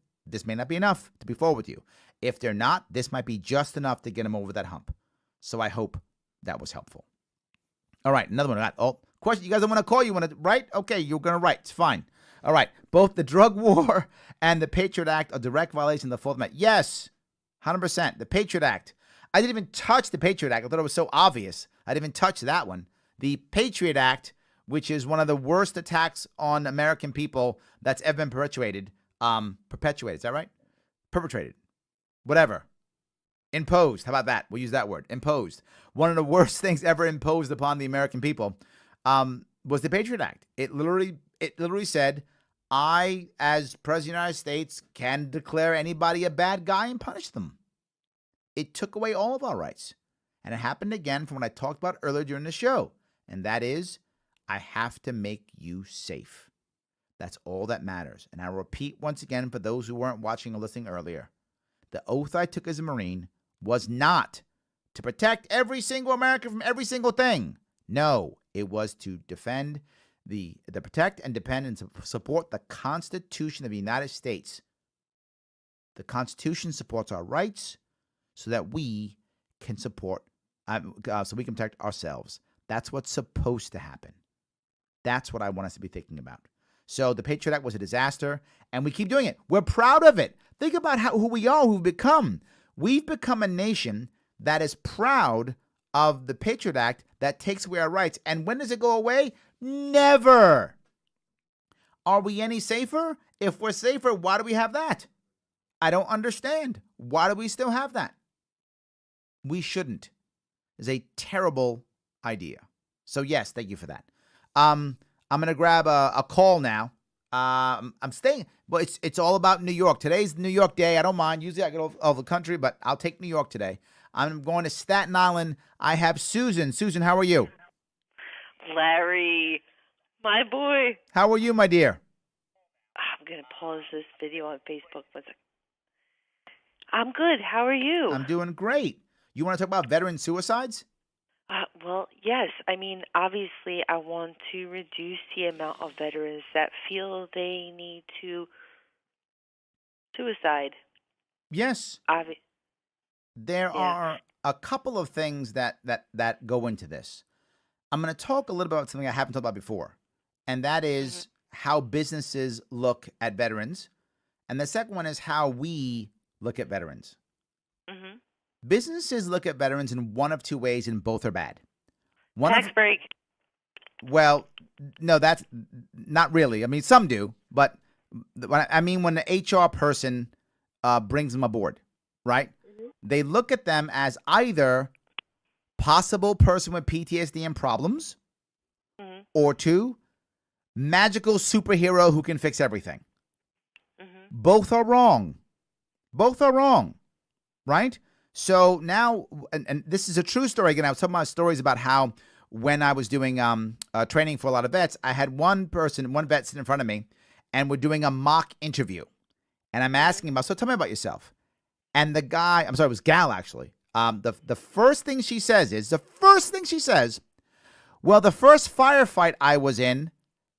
[SPEAKER 1] may not be enough to be forward with you. If they're not, this might be just enough to get them over that hump. So I hope that was helpful. All right, another one. Oh, question. You guys don't want to call? You want to write? Okay, you're going to write. It's fine. All right. Both the drug war and the Patriot Act are direct violation of the 4th Amendment. Yes, 100%. The Patriot Act. I didn't even touch the Patriot Act. I thought it was so obvious. I didn't even touch that one. The Patriot Act, which is one of the worst attacks on American people that's ever been perpetuated. Is that right? Perpetrated. Whatever. Imposed. How about that? We'll use that word. Imposed. One of the worst things ever imposed upon the American people was the Patriot Act. It literally said, I, as President of the United States, can declare anybody a bad guy and punish them. It took away all of our rights. And it happened again from what I talked about earlier during the show. And that is, I have to make you safe. That's all that matters. And I'll repeat once again for those who weren't watching or listening earlier. The oath I took as a Marine was not to protect every single American from every single thing. No, it was to defend the protect and defend and support the Constitution of the United States. The Constitution supports our rights so that we can support, so we can protect ourselves. That's what's supposed to happen. That's what I want us to be thinking about. So the Patriot Act was a disaster, and we keep doing it. We're proud of it. Think about who we are, who we've become. We've become a nation that is proud of the Patriot Act that takes away our rights. And when does it go away? Never. Are we any safer? If we're safer, why do we have that? I don't understand. Why do we still have that? We shouldn't. It's a terrible idea. So yes, thank you for that. I'm going to grab a call now. I'm staying, but it's all about New York. Today's New York day. I don't mind. Usually I go all over the country, but I'll take New York today. I'm going to Staten Island. I have Susan. Susan, how are you?
[SPEAKER 4] Larry, my boy.
[SPEAKER 1] How are you, my dear?
[SPEAKER 4] I'm going to pause this video on Facebook. I'm good. How are you?
[SPEAKER 1] I'm doing great. You want to talk about veteran suicides?
[SPEAKER 4] Well, yes. I mean, obviously, I want to reduce the amount of veterans that feel they need to suicide.
[SPEAKER 1] Yes. There are a couple of things that go into this. I'm going to talk a little about something I haven't talked about before, and that is how businesses look at veterans. And the second one is how we look at veterans.
[SPEAKER 4] Mm-hmm.
[SPEAKER 1] Businesses look at veterans in one of 2 ways, and both are bad.
[SPEAKER 4] Tax break.
[SPEAKER 1] Well, no, that's not really. I mean, some do, but when the HR person brings them aboard, right? Mm-hmm. They look at them as either possible person with PTSD and problems, mm-hmm. or 2, magical superhero who can fix everything. Mm-hmm. Both are wrong. Both are wrong, right? So now, and this is a true story. Again, I was talking about stories about how when I was doing training for a lot of vets, I had one vet sit in front of me, and we're doing a mock interview. And I'm asking him, so tell me about yourself. And the guy, I'm sorry, it was Gal actually. The first thing she says, well, the first firefight I was in,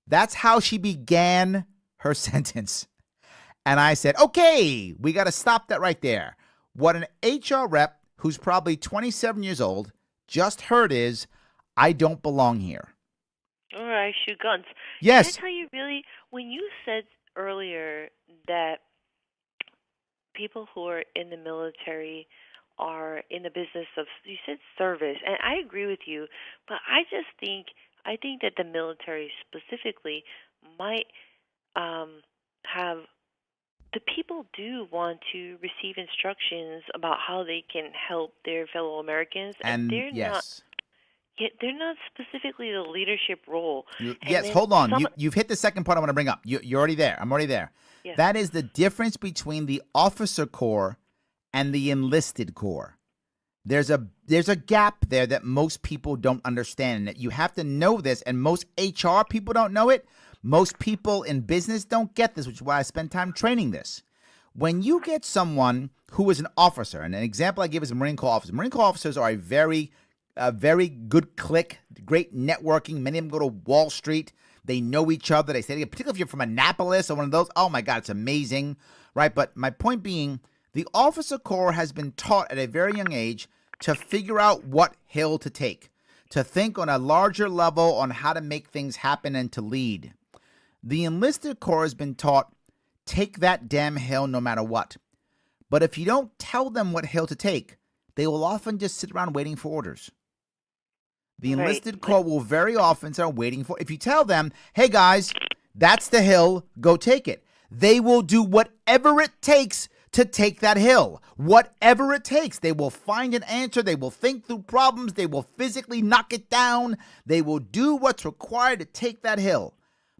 [SPEAKER 1] that's how she began her sentence. And I said, okay, we got to stop that right there. What an HR rep who's probably 27 years old just heard is, I don't belong here.
[SPEAKER 4] Or I shoot guns.
[SPEAKER 1] Yes.
[SPEAKER 4] Can I tell you really, when you said earlier that people who are in the military are in the business of, you said service, and I agree with you, but I think that the military specifically might have, the people do want to receive instructions about how they can help their fellow Americans, and they're not. Yeah, they're not specifically the leadership role.
[SPEAKER 1] Yes, hold on. You've hit the second part I want to bring up. You're already there. I'm already there.
[SPEAKER 4] Yeah.
[SPEAKER 1] That is the difference between the officer corps and the enlisted corps. There's a gap there that most people don't understand, and that you have to know this, and most HR people don't know it. Most people in business don't get this, which is why I spend time training this. When you get someone who is an officer, and an example I give is a Marine Corps officer. Marine Corps officers are a very good clique, great networking. Many of them go to Wall Street. They know each other. They say, particularly if you're from Annapolis or one of those, oh my God, it's amazing, right? But my point being, the officer corps has been taught at a very young age to figure out what hill to take, to think on a larger level on how to make things happen and to lead. The enlisted corps has been taught, take that damn hill no matter what. But if you don't tell them what hill to take, they will often just sit around waiting for orders. The enlisted corps will very often start waiting for, if you tell them, hey guys, that's the hill, go take it. They will do whatever it takes to take that hill. Whatever it takes. They will find an answer. They will think through problems. They will physically knock it down. They will do what's required to take that hill.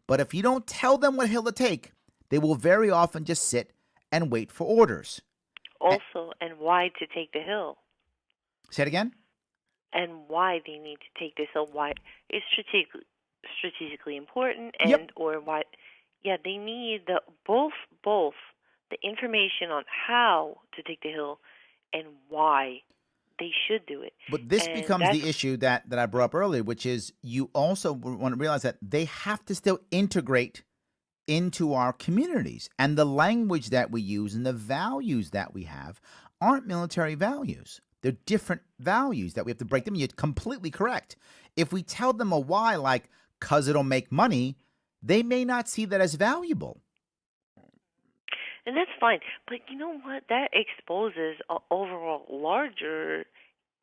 [SPEAKER 1] But if you don't tell them what hill to take, they will very often just sit and wait for orders.
[SPEAKER 4] Also, and why to take the hill.
[SPEAKER 1] Say it again?
[SPEAKER 4] And why they need to take this hill. Why it's strategically important, and or why. Yeah, they need both the information on how to take the hill and why they should do it.
[SPEAKER 1] But this becomes the issue that I brought up earlier, which is you also want to realize that they have to still integrate into our communities. And the language that we use and the values that we have aren't military values. They're different values that we have to break them. You're completely correct. If we tell them a why, like, 'cause it'll make money, they may not see that as valuable.
[SPEAKER 4] And that's fine. But you know what? That exposes an overall larger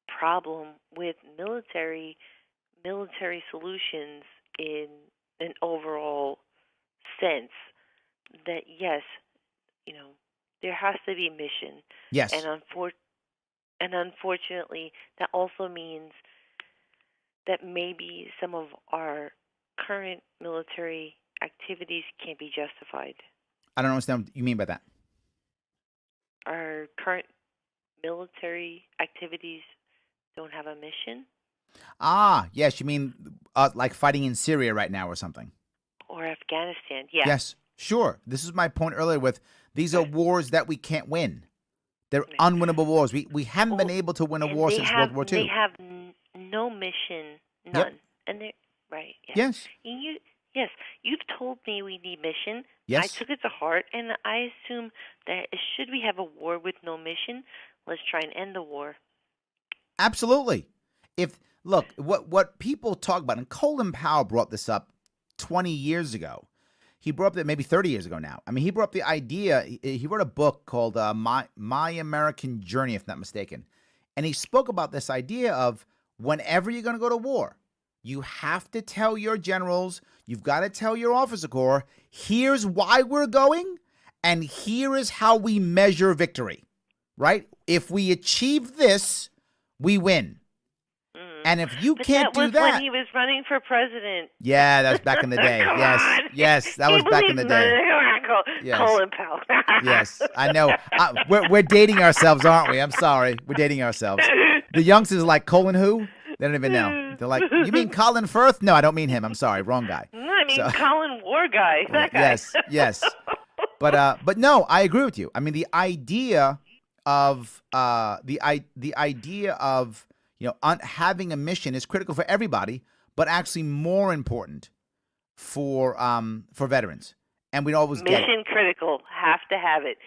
[SPEAKER 4] problem with military solutions in an overall sense. That, yes, there has to be mission.
[SPEAKER 1] Yes.
[SPEAKER 4] And unfortunately, that also means that maybe some of our current military activities can't be justified.
[SPEAKER 1] I don't understand what you mean by that.
[SPEAKER 4] Our current military activities don't have a mission?
[SPEAKER 1] Ah, yes, you mean like fighting in Syria right now or something?
[SPEAKER 4] Or Afghanistan, yeah.
[SPEAKER 1] Yes, sure. This is my point earlier with these are wars that we can't win. They're unwinnable wars. We haven't been able to win a war since World War II.
[SPEAKER 4] They have no mission, none.
[SPEAKER 1] Yep.
[SPEAKER 4] And they're, right, yeah.
[SPEAKER 1] Yes.
[SPEAKER 4] Yes, you've told me we need mission.
[SPEAKER 1] Yes.
[SPEAKER 4] I took it to heart, and I assume that should we have a war with no mission, let's try and end the war.
[SPEAKER 1] Absolutely. Look, what people talk about, and Colin Powell brought this up 20 years ago. He brought up that maybe 30 years ago now. I mean, he brought up the idea. He wrote a book called My American Journey, if not mistaken. And he spoke about this idea of whenever you're going to go to war, you have to tell your generals, you've got to tell your officer corps, here's why we're going, and here is how we measure victory, right? If we achieve this, we win. And if you can't do that...
[SPEAKER 4] That was when he was running for president.
[SPEAKER 1] Yeah, that was back in the day. Yes, that was back in the day. Yes.
[SPEAKER 4] Colin Powell.
[SPEAKER 1] Yes, I know. We're dating ourselves, aren't we? I'm sorry. We're dating ourselves. The youngsters are like, Colin who? They don't even know. They're like, you mean Colin Firth? No, I don't mean him. I'm sorry. Wrong guy.
[SPEAKER 4] No, I mean Colin War guy. That guy.
[SPEAKER 1] Yes. But no, I agree with you. I mean, the idea of the idea of having a mission is critical for everybody, but actually more important for veterans, and we always get it.
[SPEAKER 4] Mission critical. Have to have it.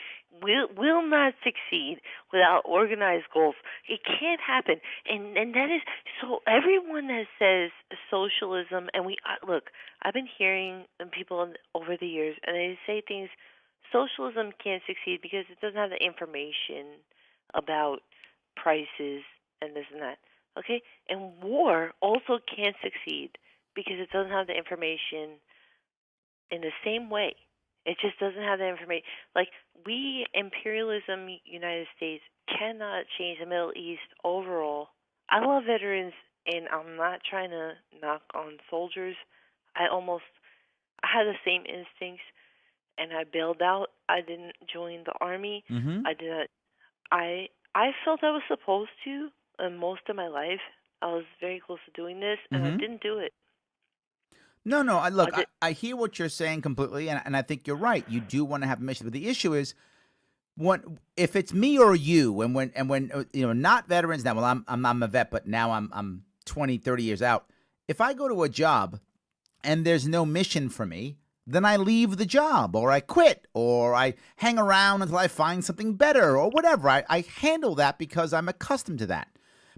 [SPEAKER 4] Will not succeed without organized goals. It can't happen, and that is so. Everyone that says socialism, and look, I've been hearing people over the years, and they say things. Socialism can't succeed because it doesn't have the information about prices and this and that. Okay, and war also can't succeed because it doesn't have the information in the same way. It just doesn't have the information. Like, we, imperialism, United States, cannot change the Middle East overall. I love veterans, and I'm not trying to knock on soldiers. I had the same instincts, and I bailed out. I didn't join the Army.
[SPEAKER 1] Mm-hmm.
[SPEAKER 4] I did not. I felt I was supposed to, and most of my life, I was very close to doing this, and I didn't do it.
[SPEAKER 1] No. I hear what you're saying completely, and I think you're right. You do want to have a mission, but the issue is, if it's me or you, and when not veterans now. Well, I'm a vet, but now I'm 20, 30 years out. If I go to a job and there's no mission for me, then I leave the job, or I quit, or I hang around until I find something better, or whatever. I handle that because I'm accustomed to that.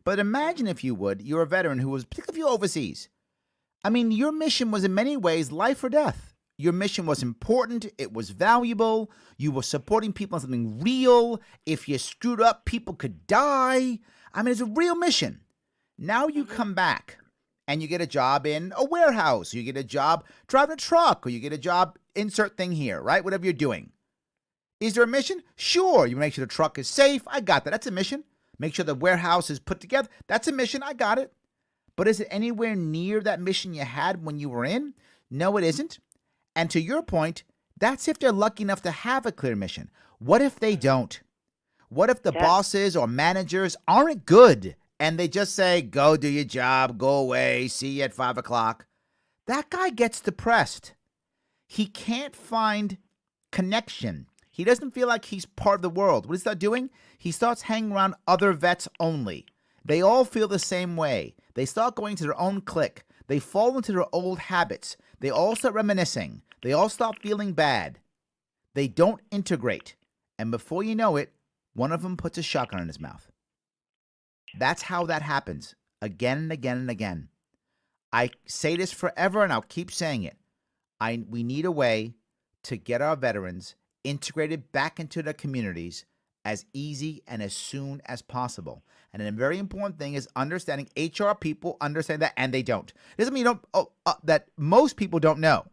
[SPEAKER 1] But imagine, if you would, you're a veteran who was, particularly if you're overseas. I mean, your mission was in many ways life or death. Your mission was important. It was valuable. You were supporting people on something real. If you screwed up, people could die. I mean, it's a real mission. Now you come back and you get a job in a warehouse. You get a job driving a truck, or you get a job, insert thing here, right? Whatever you're doing. Is there a mission? Sure. You make sure the truck is safe. I got that. That's a mission. Make sure the warehouse is put together. That's a mission. I got it. But is it anywhere near that mission you had when you were in? No, it isn't. And to your point, that's if they're lucky enough to have a clear mission. What if they don't? What if the bosses or managers aren't good and they just say, go do your job, go away, see you at 5 o'clock? That guy gets depressed. He can't find connection. He doesn't feel like he's part of the world. What does he start doing? He starts hanging around other vets only. They all feel the same way. They start going to their own clique. They fall into their old habits. They all start reminiscing. They all stop feeling bad. They don't integrate. And before you know it, one of them puts a shotgun in his mouth. That's how that happens, again and again and again. I say this forever, and I'll keep saying it. We need a way to get our veterans integrated back into their communities as easy and as soon as possible. And a very important thing is understanding. HR people understand that, and they don't. It doesn't mean that most people don't know.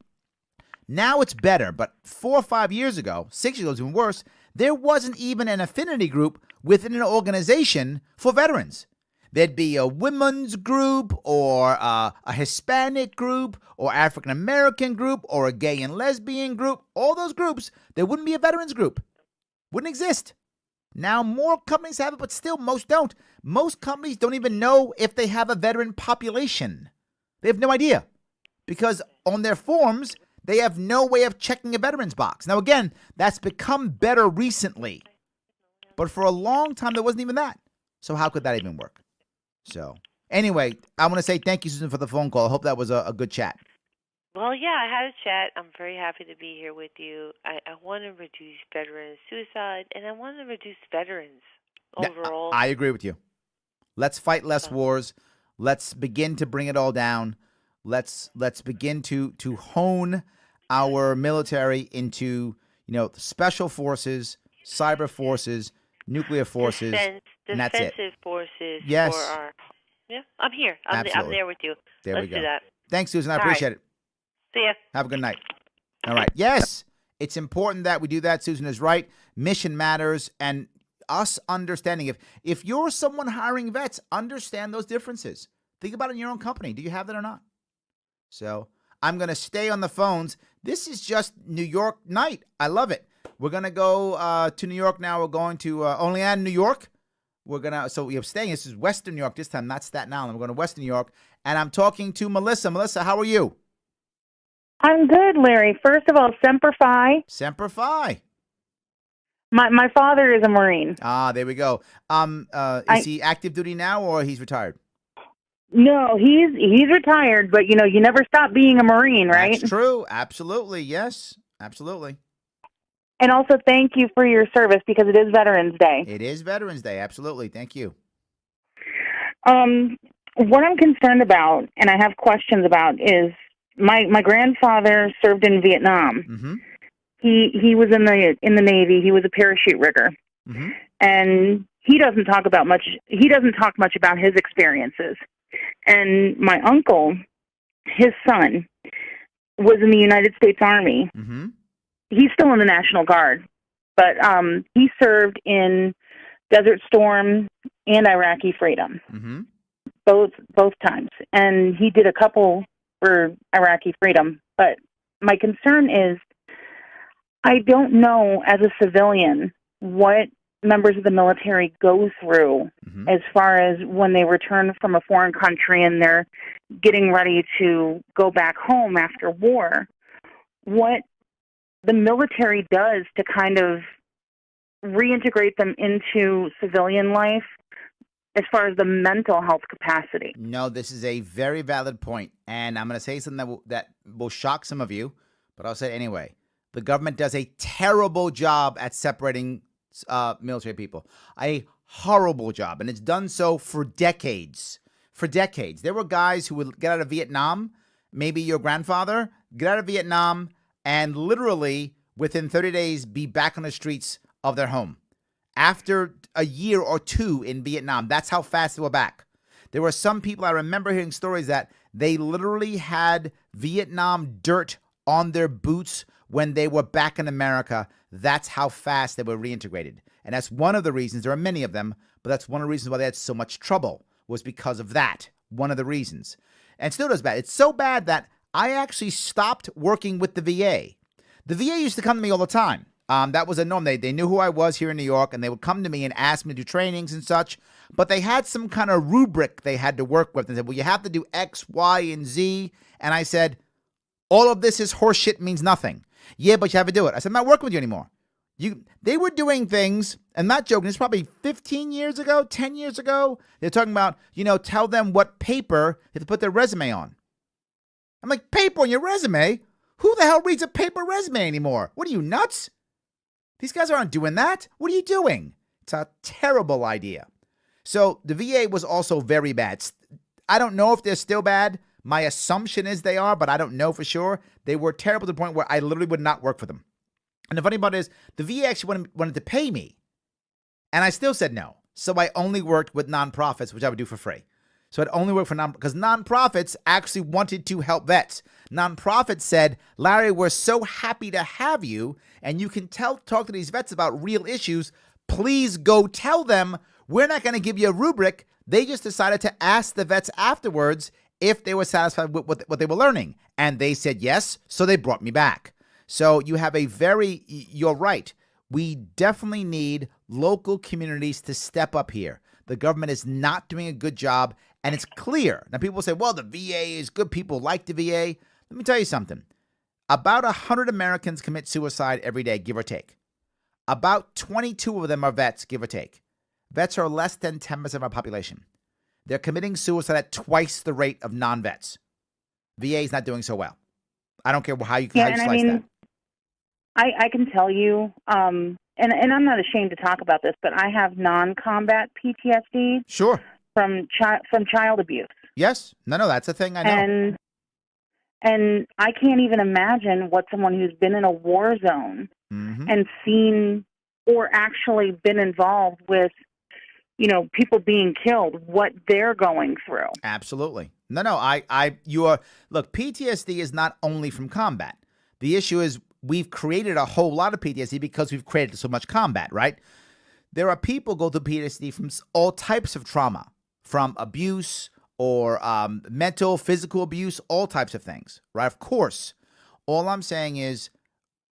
[SPEAKER 1] Now it's better, but 4 or 5 years ago, 6 years ago, it was even worse. There wasn't even an affinity group within an organization for veterans. There'd be a women's group, or a Hispanic group, or African American group, or a gay and lesbian group. All those groups, there wouldn't be a veterans group. Wouldn't exist. Now more companies have it, but still most don't. Most companies don't even know if they have a veteran population. They have no idea, because on their forms, they have no way of checking a veterans box. Now, again, that's become better recently, but for a long time, there wasn't even that. So how could that even work? So anyway, I want to say thank you, Susan, for the phone call. I hope that was a good chat.
[SPEAKER 4] Well, yeah, I had a chat. I'm very happy to be here with you. I want to reduce veteran suicide, and I want to reduce veterans overall.
[SPEAKER 1] I agree with you. Let's fight less wars. Let's begin to bring it all down. Let's begin to hone our military into, special forces, cyber forces, nuclear forces, and that's it.
[SPEAKER 4] Defensive forces.
[SPEAKER 1] Yes.
[SPEAKER 4] I'm here. I'm there with you. Let's do that.
[SPEAKER 1] Thanks, Susan. I appreciate it.
[SPEAKER 4] See ya.
[SPEAKER 1] Have a good night. All right. Yes, it's important that we do that. Susan is right. Mission matters, and us understanding. If you're someone hiring vets, understand those differences. Think about it in your own company. Do you have that or not? So I'm going to stay on the phones. This is just New York night. I love it. We're going to go to New York now. We're going to Olean, New York. So we're staying. This is Western New York this time, not Staten Island. We're going to Western New York, and I'm talking to Melissa. Melissa, how are you?
[SPEAKER 5] I'm good, Larry. First of all, Semper Fi.
[SPEAKER 1] Semper Fi.
[SPEAKER 5] My father is a Marine.
[SPEAKER 1] Ah, there we go. Is he active duty now or he's retired?
[SPEAKER 5] No, he's retired, but you never stop being a Marine, right?
[SPEAKER 1] That's true. Absolutely. Yes. Absolutely.
[SPEAKER 5] And also thank you for your service because it is Veterans Day.
[SPEAKER 1] It is Veterans Day. Absolutely. Thank you.
[SPEAKER 5] What I'm concerned about and I have questions about is my grandfather served in Vietnam.
[SPEAKER 1] Mm-hmm.
[SPEAKER 5] He was in the Navy. He was a parachute rigger.
[SPEAKER 1] Mm-hmm.
[SPEAKER 5] And he doesn't talk much about his experiences. And my uncle, his son, was in the United States Army.
[SPEAKER 1] Mm-hmm.
[SPEAKER 5] He's still in the National Guard, but he served in Desert Storm and Iraqi Freedom,
[SPEAKER 1] Mm-hmm.
[SPEAKER 5] both times. And he did a couple for Iraqi Freedom. But my concern is I don't know as a civilian what members of the military go through
[SPEAKER 1] Mm-hmm.
[SPEAKER 5] as far as when they return from a foreign country and they're getting ready to go back home after war. What the military does to kind of reintegrate them into civilian life as far as the mental health capacity.
[SPEAKER 1] No, this is a very valid point, and I'm going to say something that will shock some of you, but I'll say it anyway. The government does a terrible job at separating military people. A horrible job, and it's done so for decades. For decades. There were guys who would get out of Vietnam, maybe your grandfather, get out of Vietnam, and literally within 30 days be back on the streets of their home. After a year or two in Vietnam, that's how fast they were back. There were some people, I remember hearing stories that they literally had Vietnam dirt on their boots when they were back in America. That's how fast they were reintegrated. And that's one of the reasons, there are many of them, but that's one of the reasons why they had so much trouble, was because of that. One of the reasons. And still does bad. It's so bad that I actually stopped working with the VA. The VA used to come to me all the time. That was a norm. They knew who I was here in New York, and they would come to me and ask me to do trainings and such. But they had some kind of rubric they had to work with. They said, well, you have to do X, Y, and Z. And I said, all of this is horseshit, means nothing. Yeah, but you have to do it. I said, I'm not working with you anymore. They were doing things, I'm not joking, it's probably 15 years ago, 10 years ago. They're talking about, tell them what paper they have to put their resume on. I'm like, paper on your resume? Who the hell reads a paper resume anymore? What are you, nuts? These guys aren't doing that. What are you doing? It's a terrible idea. So the VA was also very bad. I don't know if they're still bad. My assumption is they are, but I don't know for sure. They were terrible to the point where I literally would not work for them. And the funny part is, the VA actually wanted to pay me. And I still said no. So I only worked with nonprofits, which I would do for free. So I'd only work for because nonprofits actually wanted to help vets. Nonprofits said, Larry, we're so happy to have you, and you can talk to these vets about real issues. Please go tell them we're not going to give you a rubric. They just decided to ask the vets afterwards if they were satisfied with what they were learning. And they said yes, so they brought me back. So you have you're right. We definitely need local communities to step up here. The government is not doing a good job, and it's clear. Now, people say, well, the VA is good. People like the VA. Let me tell you something. About 100 Americans commit suicide every day, give or take. About 22 of them are vets, give or take. Vets are less than 10% of our population. They're committing suicide at twice the rate of non-vets. VA is not doing so well. I don't care how you slice that.
[SPEAKER 5] I can tell you, and I'm not ashamed to talk about this, but I have non-combat PTSD.
[SPEAKER 1] Sure.
[SPEAKER 5] From child abuse.
[SPEAKER 1] Yes. No, that's a thing I know.
[SPEAKER 5] And I can't even imagine what someone who's been in a war zone and seen or actually been involved with, people being killed, what they're going through.
[SPEAKER 1] Absolutely. No, look, PTSD is not only from combat. The issue is we've created a whole lot of PTSD because we've created so much combat, right? There are people who go through PTSD from all types of trauma, from abuse or mental, physical abuse, all types of things, right? Of course. All I'm saying is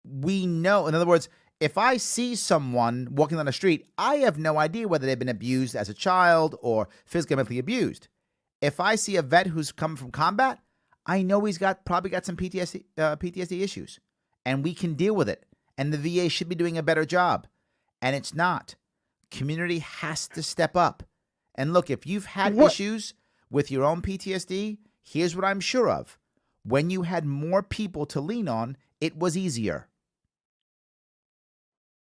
[SPEAKER 1] we know, in other words, if I see someone walking down the street, I have no idea whether they've been abused as a child or physically, mentally abused. If I see a vet who's come from combat, I know he's probably got some PTSD issues, and we can deal with it. And the VA should be doing a better job. And it's not. Community has to step up. And look, if you've had
[SPEAKER 5] What?
[SPEAKER 1] issues with your own PTSD, here's what I'm sure of. When you had more people to lean on, it was easier.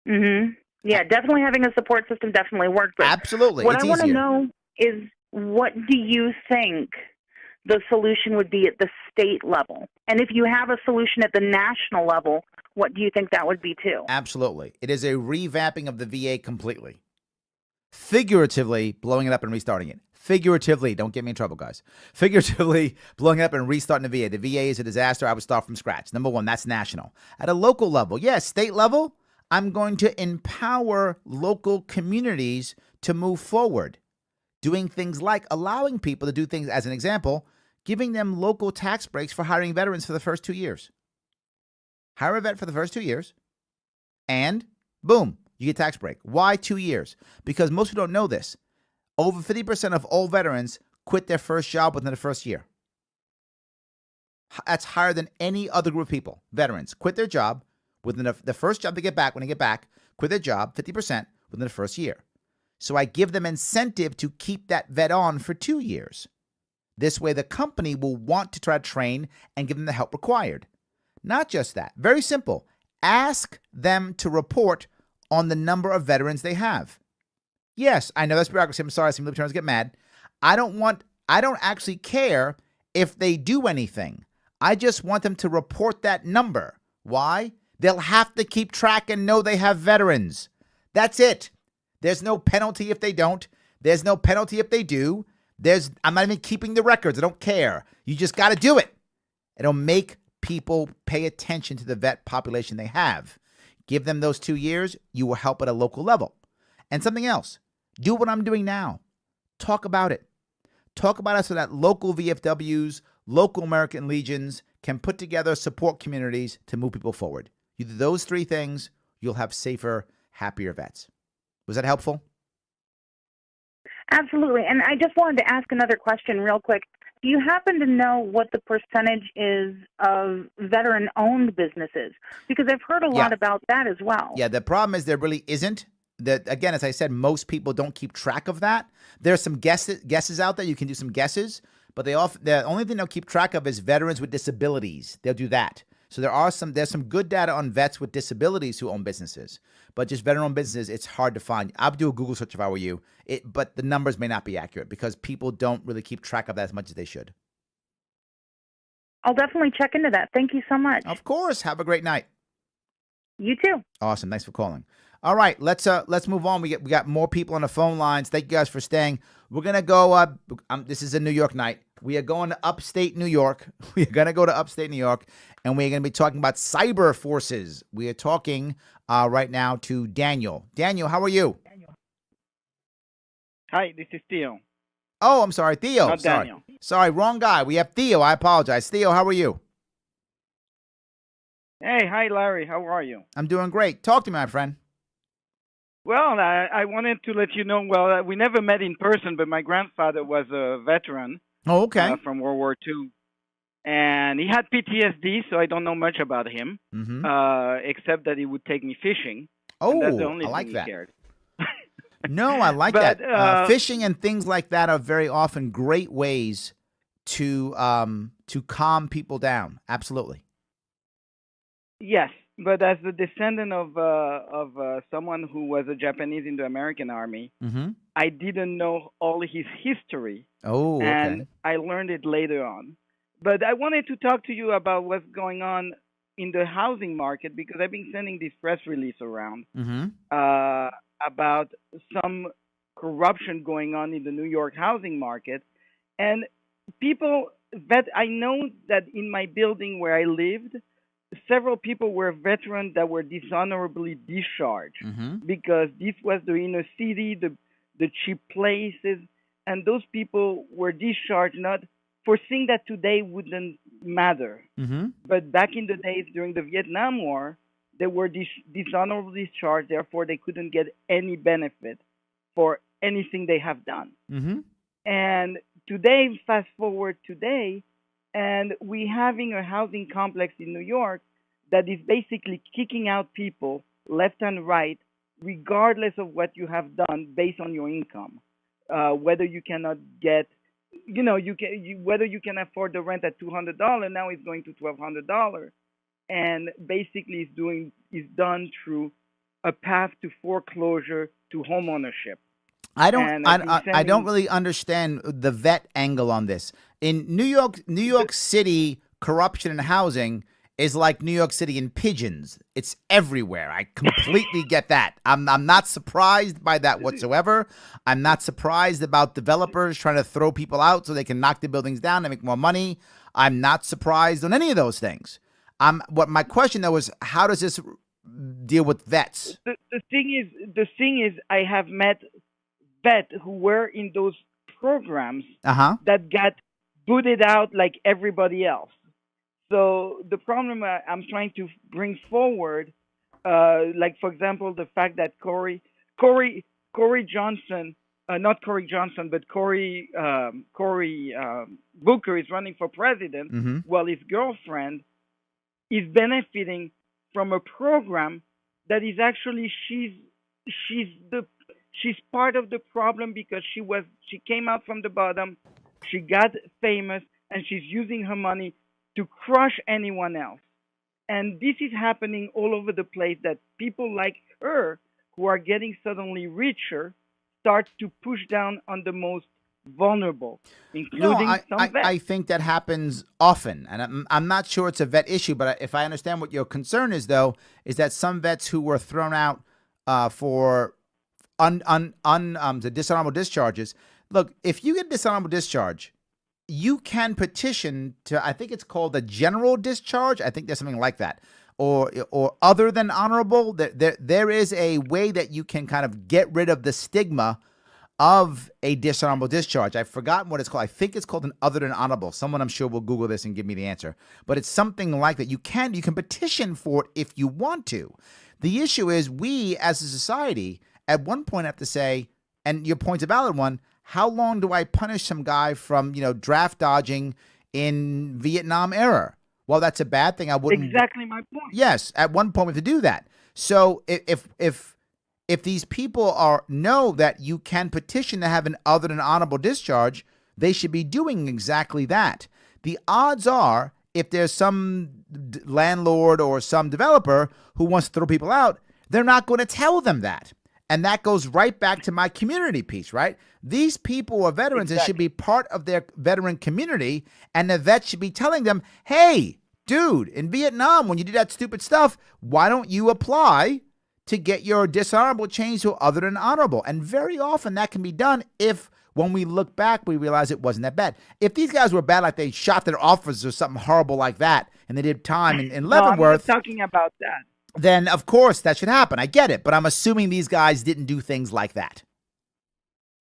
[SPEAKER 5] Yeah, definitely having a support system definitely worked. But
[SPEAKER 1] Absolutely.
[SPEAKER 5] what
[SPEAKER 1] It's
[SPEAKER 5] I want to
[SPEAKER 1] easier.
[SPEAKER 5] know is, what do you think the solution would be at the state level? And if you have a solution at the national level, what do you think that would be too?
[SPEAKER 1] Absolutely. It is a revamping of the VA completely. Figuratively, blowing it up and restarting it. Figuratively, don't get me in trouble, guys. Figuratively, blowing it up and restarting the VA. The VA is a disaster. I would start from scratch. Number one, that's national. At a local level, yes, state level, I'm going to empower local communities to move forward, doing things like allowing people to do things, as an example, giving them local tax breaks for hiring veterans for the first 2 years. Hire a vet for the first 2 years, and boom, you get tax break. Why 2 years? Because most people don't know this. Over 50% of all veterans quit their first job within the first year. That's higher than any other group of people. Veterans quit their job within the first job they get back. When they get back, quit their job, 50% within the first year. So I give them incentive to keep that vet on for 2 years. This way, the company will want to try to train and give them the help required. Not just that. Very simple. Ask them to report on the number of veterans they have. Yes, I know that's bureaucracy. I'm sorry, some libertarians get mad. I don't actually care if they do anything. I just want them to report that number. Why? They'll have to keep track and know they have veterans. That's it. There's no penalty if they don't. There's no penalty if they do. I'm not even keeping the records. I don't care. You just got to do it. It'll make people pay attention to the vet population they have. Give them those 2 years. You will help at a local level. And something else. Do what I'm doing now. Talk about it. Talk about it so that local VFWs, local American Legions can put together support communities to move people forward. You do those 3 things, you'll have safer, happier vets. Was that helpful?
[SPEAKER 5] Absolutely. And I just wanted to ask another question real quick. Do you happen to know what the percentage is of veteran-owned businesses? Because I've heard a lot about that as well.
[SPEAKER 1] Yeah, the problem is there really isn't. Again, as I said, most people don't keep track of that. There's some guesses out there. You can do some guesses, but the only thing they'll keep track of is veterans with disabilities. They'll do that. So there's some good data on vets with disabilities who own businesses, but just veteran-owned businesses, it's hard to find. I would do a Google search if I were you, but the numbers may not be accurate because people don't really keep track of that as much as they should.
[SPEAKER 5] I'll definitely check into that. Thank you so much.
[SPEAKER 1] Of course. Have a great night.
[SPEAKER 5] You too.
[SPEAKER 1] Awesome. Thanks for calling. All right, let's move on. We got more people on the phone lines. Thank you guys for staying. We're gonna go. This is a New York night. We are going to upstate New York. We are gonna go to upstate New York, and we're gonna be talking about cyber forces. We are talking right now to Daniel. Daniel, how are you?
[SPEAKER 6] Hi, this is Theo.
[SPEAKER 1] Oh, I'm sorry, Theo.
[SPEAKER 6] Not
[SPEAKER 1] sorry.
[SPEAKER 6] Daniel.
[SPEAKER 1] Sorry, wrong guy. We have Theo. I apologize. Theo, how are you?
[SPEAKER 6] Hey, hi, Larry. How are you?
[SPEAKER 1] I'm doing great. Talk to me, my friend.
[SPEAKER 6] Well, I wanted to let you know, we never met in person, but my grandfather was a veteran
[SPEAKER 1] Oh, okay.
[SPEAKER 6] from World War II. And he had PTSD, so I don't know much about him, except that he would take me fishing. And that's the only
[SPEAKER 1] I like
[SPEAKER 6] thing
[SPEAKER 1] that.
[SPEAKER 6] he cared.
[SPEAKER 1] No, I like
[SPEAKER 6] But,
[SPEAKER 1] that. Fishing and things like that are very often great ways to calm people down. Absolutely.
[SPEAKER 6] Yes, but as the descendant of someone who was a Japanese in the American Army, I didn't know all his history.
[SPEAKER 1] Oh, okay.
[SPEAKER 6] And I learned it later on. But I wanted to talk to you about what's going on in the housing market because I've been sending this press release around about some corruption going on in the New York housing market. And I know that in my building where I lived, several people were veterans that were dishonorably discharged because this was the inner city, the cheap places, and those people were discharged not foreseeing that today wouldn't matter. But back in the days during the Vietnam War, they were dishonorably discharged, therefore they couldn't get any benefit for anything they have done. And today, fast forward today, and we're having a housing complex in New York that is basically kicking out people left and right regardless of what you have done based on your income. Whether you cannot get, whether you can afford the rent at $200, now it's going to $1,200, and basically is done through a path to foreclosure to homeownership.
[SPEAKER 1] I
[SPEAKER 6] And
[SPEAKER 1] don't really understand the vet angle on this. In New York City, corruption in housing is like New York City in pigeons. It's everywhere. I completely get that. I'm not surprised by that whatsoever. I'm not surprised about developers trying to throw people out so they can knock the buildings down and make more money. I'm not surprised on any of those things. What my question though is, how does this deal with vets?
[SPEAKER 6] The thing is, I have met vets who were in those programs that got booted out like everybody else. So the problem I'm trying to bring forward, like for example, the fact that Cory Johnson, not Cory Johnson, but Cory Booker is running for president, while his girlfriend is benefiting from a program that is actually she's part of the problem because she came out from the bottom, she got famous, and she's using her money to crush anyone else. And this is happening all over the place, that people like her who are getting suddenly richer start to push down on the most vulnerable, including some vets.
[SPEAKER 1] I think that happens often, and I'm not sure it's a vet issue, but if I understand what your concern is, though, is that some vets who were thrown out for the dishonorable discharges. Look, if you get dishonorable discharge, you can petition to, I think it's called a general discharge. I think there's something like that, or other than honorable. There is a way that you can kind of get rid of the stigma of a dishonorable discharge. I've forgotten what it's called. I think it's called an other than honorable. Someone I'm sure will Google this and give me the answer. But it's something like that. You can petition for it if you want to. The issue is we as a society at one point have to say, and your point's a valid one, how long do I punish some guy from, draft dodging in Vietnam era? Well, that's a bad thing. I wouldn't.
[SPEAKER 6] Exactly my point.
[SPEAKER 1] Yes, at one point we have to do that. So if these people know that you can petition to have an other than honorable discharge, they should be doing exactly that. The odds are, if there's some landlord or some developer who wants to throw people out, they're not going to tell them that. And that goes right back to my community piece, right? These people are veterans and should be part of their veteran community. And the vet should be telling them, hey, dude, in Vietnam, when you did that stupid stuff, why don't you apply to get your dishonorable changed to other than honorable? And very often that can be done if, when we look back, we realize it wasn't that bad. If these guys were bad, like they shot their officers or something horrible like that, and they did time in Leavenworth.
[SPEAKER 6] No, I'm not talking about that.
[SPEAKER 1] Then, of course, that should happen. I get it. But I'm assuming these guys didn't do things like that.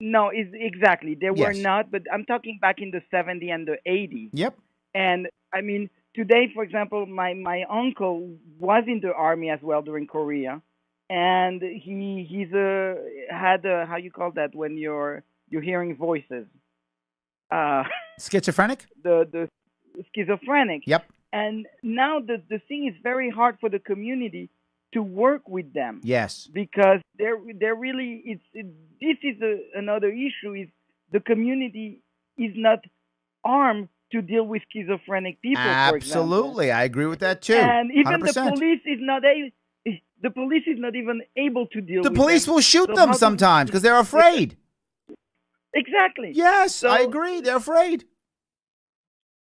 [SPEAKER 6] No, exactly. They were not. But I'm talking back in the 70s and the 80s.
[SPEAKER 1] Yep.
[SPEAKER 6] And, I mean, today, for example, my uncle was in the army as well during Korea. And he had how you call that when you're hearing voices?
[SPEAKER 1] Schizophrenic?
[SPEAKER 6] The schizophrenic.
[SPEAKER 1] Yep.
[SPEAKER 6] And now the thing is very hard for the community to work with them.
[SPEAKER 1] Yes.
[SPEAKER 6] Because they're really, this is another issue, is the community is not armed to deal with schizophrenic people, for example.
[SPEAKER 1] Absolutely. I agree with that too.
[SPEAKER 6] And even
[SPEAKER 1] 100%.
[SPEAKER 6] the police is not even able to deal with them.
[SPEAKER 1] The police will shoot them sometimes because they're afraid.
[SPEAKER 6] Exactly.
[SPEAKER 1] Yes, I agree. They're afraid.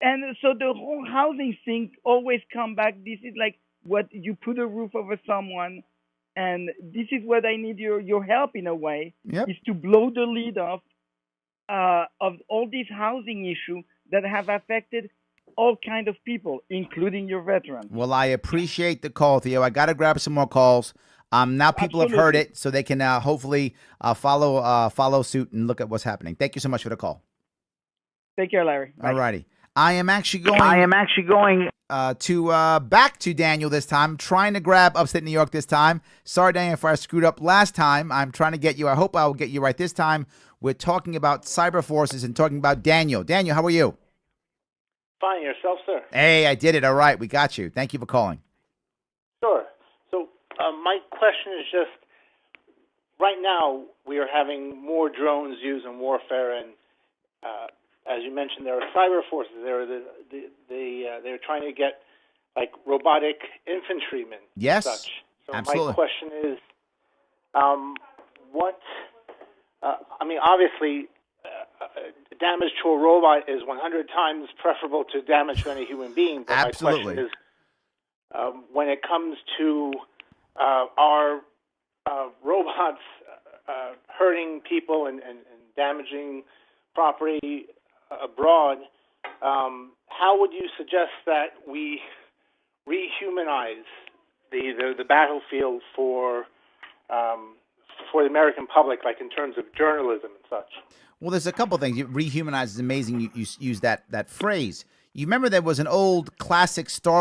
[SPEAKER 6] And so the whole housing thing always come back. This is like what you put a roof over someone, and this is what I need your help in a way, is to blow the lid off of all these housing issues that have affected all kind of people, including your veterans.
[SPEAKER 1] Well, I appreciate the call, Theo. I got to grab some more calls. Now people have heard it, so they can hopefully follow suit and look at what's happening. Thank you so much for the call.
[SPEAKER 6] Take care, Larry. Bye.
[SPEAKER 1] All righty. I am actually going back to Daniel this time. I'm trying to grab upstate New York this time. Sorry, Daniel, if I screwed up last time. I'm trying to get you. I hope I will get you right this time. We're talking about cyber forces and talking about Daniel. Daniel, how are you?
[SPEAKER 7] Fine. Yourself, sir?
[SPEAKER 1] Hey, I did it. All right. We got you. Thank you for calling.
[SPEAKER 7] Sure. So my question is just, right now we are having more drones used in warfare, and as you mentioned, there are cyber forces. They're trying to get like robotic infantrymen.
[SPEAKER 1] Yes,
[SPEAKER 7] and such. So
[SPEAKER 1] absolutely.
[SPEAKER 7] my question is, what? I mean, obviously, damage to a robot is 100 times preferable to damage to any human being. But
[SPEAKER 1] Absolutely.
[SPEAKER 7] my question is, when it comes to our robots hurting people and damaging property abroad, how would you suggest that we rehumanize the battlefield for the American public, like in terms of journalism and such?
[SPEAKER 1] Well, there's a couple things. Rehumanize is amazing. You use that phrase. You remember there was an old classic shame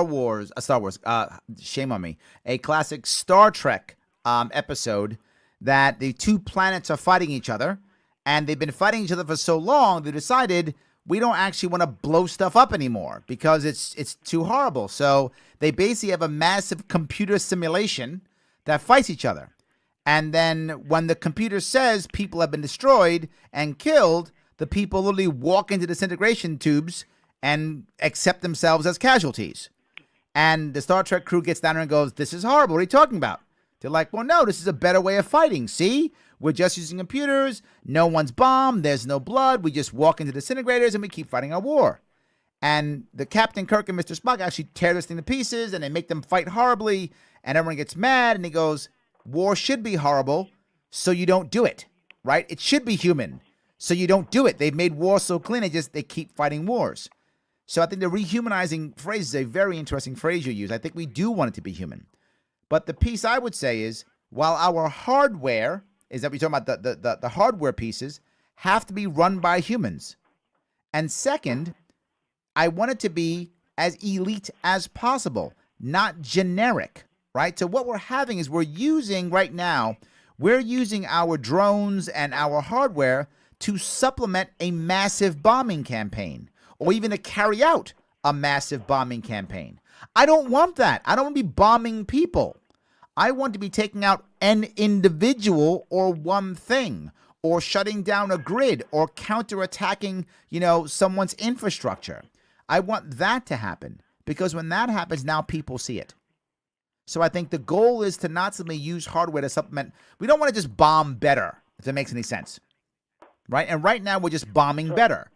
[SPEAKER 1] on me, a classic Star Trek episode that the two planets are fighting each other, and they've been fighting each other for so long, they decided we don't actually want to blow stuff up anymore because it's too horrible. So they basically have a massive computer simulation that fights each other. And then when the computer says people have been destroyed and killed, the people literally walk into disintegration tubes and accept themselves as casualties. And the Star Trek crew gets down there and goes, "This is horrible. What are you talking about?" They're like, "Well, no, this is a better way of fighting. See? We're just using computers. No one's bombed. There's no blood. We just walk into disintegrators and we keep fighting our war." And the Captain Kirk and Mr. Spock actually tear this thing to pieces and they make them fight horribly. And everyone gets mad and he goes, "War should be horrible, so you don't do it, right? It should be human, so you don't do it. They've made war so clean, they keep fighting wars." So I think the rehumanizing phrase is a very interesting phrase you use. I think we do want it to be human. But the piece I would say is, while our hardware, is that we're talking about the hardware pieces, have to be run by humans. And second, I want it to be as elite as possible, not generic, right? So what we're having is we're using our drones and our hardware to supplement a massive bombing campaign, or even to carry out a massive bombing campaign. I don't want that. I don't want to be bombing people. I want to be taking out an individual or one thing, or shutting down a grid, or counterattacking, someone's infrastructure. I want that to happen, because when that happens, now people see it. So I think the goal is to not simply use hardware to supplement. We don't want to just bomb better, if that makes any sense, right? And right now we're just bombing better.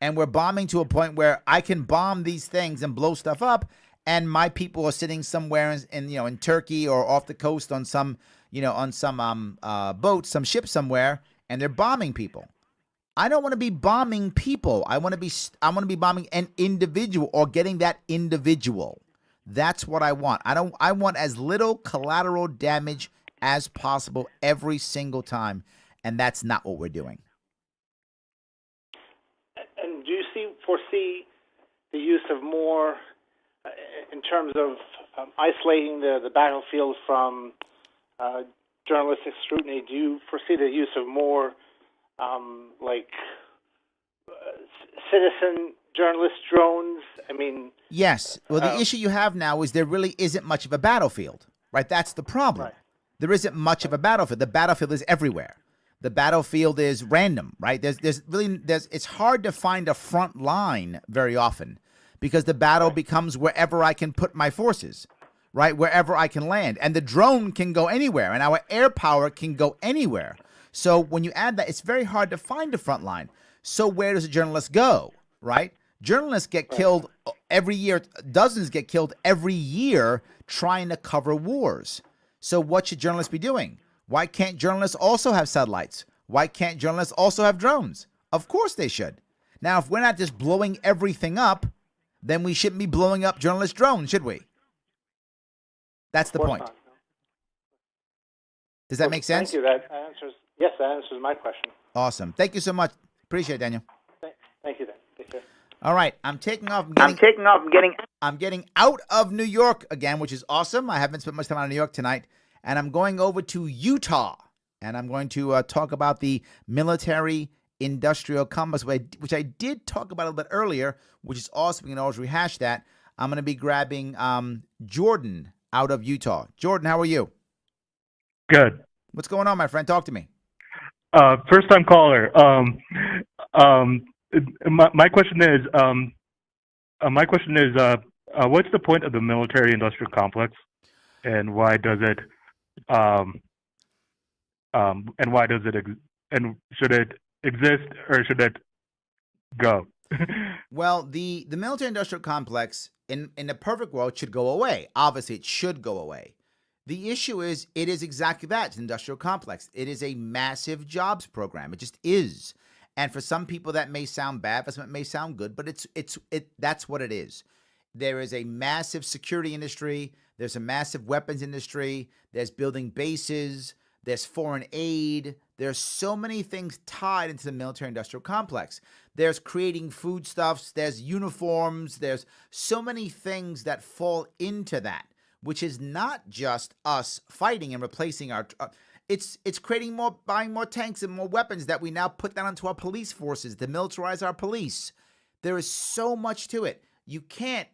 [SPEAKER 1] And we're bombing to a point where I can bomb these things and blow stuff up, and my people are sitting somewhere in Turkey or off the coast on some boat, some ship somewhere, and they're bombing people. I don't want to be bombing people. I want to be bombing an individual or getting that individual. That's what I want. I want as little collateral damage as possible every single time, and that's not what we're doing.
[SPEAKER 7] And do you foresee the use of more, in terms of isolating the battlefield from journalistic scrutiny? Do you foresee the use of more citizen journalist drones? I mean,
[SPEAKER 1] yes. Well, the issue you have now is there really isn't much of a battlefield, right? That's the problem. Right. There isn't much of a battlefield. The battlefield is everywhere. The battlefield is random, right? It's hard to find a front line very often, because the battle becomes wherever I can put my forces, right? Wherever I can land. And the drone can go anywhere, and our air power can go anywhere. So when you add that, it's very hard to find a front line. So where does a journalist go, right? Journalists get killed every year. Dozens get killed every year trying to cover wars. So what should journalists be doing? Why can't journalists also have satellites? Why can't journalists also have drones? Of course they should. Now, if we're not just blowing everything up, then we shouldn't be blowing up journalist drones, should we? That's the point.
[SPEAKER 7] Not.
[SPEAKER 1] Does that make sense?
[SPEAKER 7] Thank you. That answers my question.
[SPEAKER 1] Awesome. Thank you so much. Appreciate it, Daniel.
[SPEAKER 7] Thank you, Dan. Take care.
[SPEAKER 1] All right, I'm taking off. I'm getting out of New York again, which is awesome. I haven't spent much time out of New York tonight, and I'm going over to Utah, and I'm going to talk about the military-industrial complex, which I did talk about a little bit earlier, which is awesome. We can always rehash that. I'm going to be grabbing Jordan out of Utah. Jordan, how are you?
[SPEAKER 8] Good.
[SPEAKER 1] What's going on, my friend? Talk to me.
[SPEAKER 8] First time caller. My question is, what's the point of the military-industrial complex, and why does it, and should it exist or should it go?
[SPEAKER 1] Well, the military-industrial complex in the perfect world should go away. Obviously, it should go away. The issue is, it is exactly that. It's an industrial complex. It is a massive jobs program. It just is. And for some people, that may sound bad. For some, it may sound good. But that's what it is. There is a massive security industry. There's a massive weapons industry. There's building bases. There's foreign aid. There's so many things tied into the military-industrial complex. There's creating foodstuffs. There's uniforms. There's so many things that fall into that, which is not just us fighting and replacing our. It's creating more, buying more tanks and more weapons that we now put down into our police forces to militarize our police. There is so much to it. You can't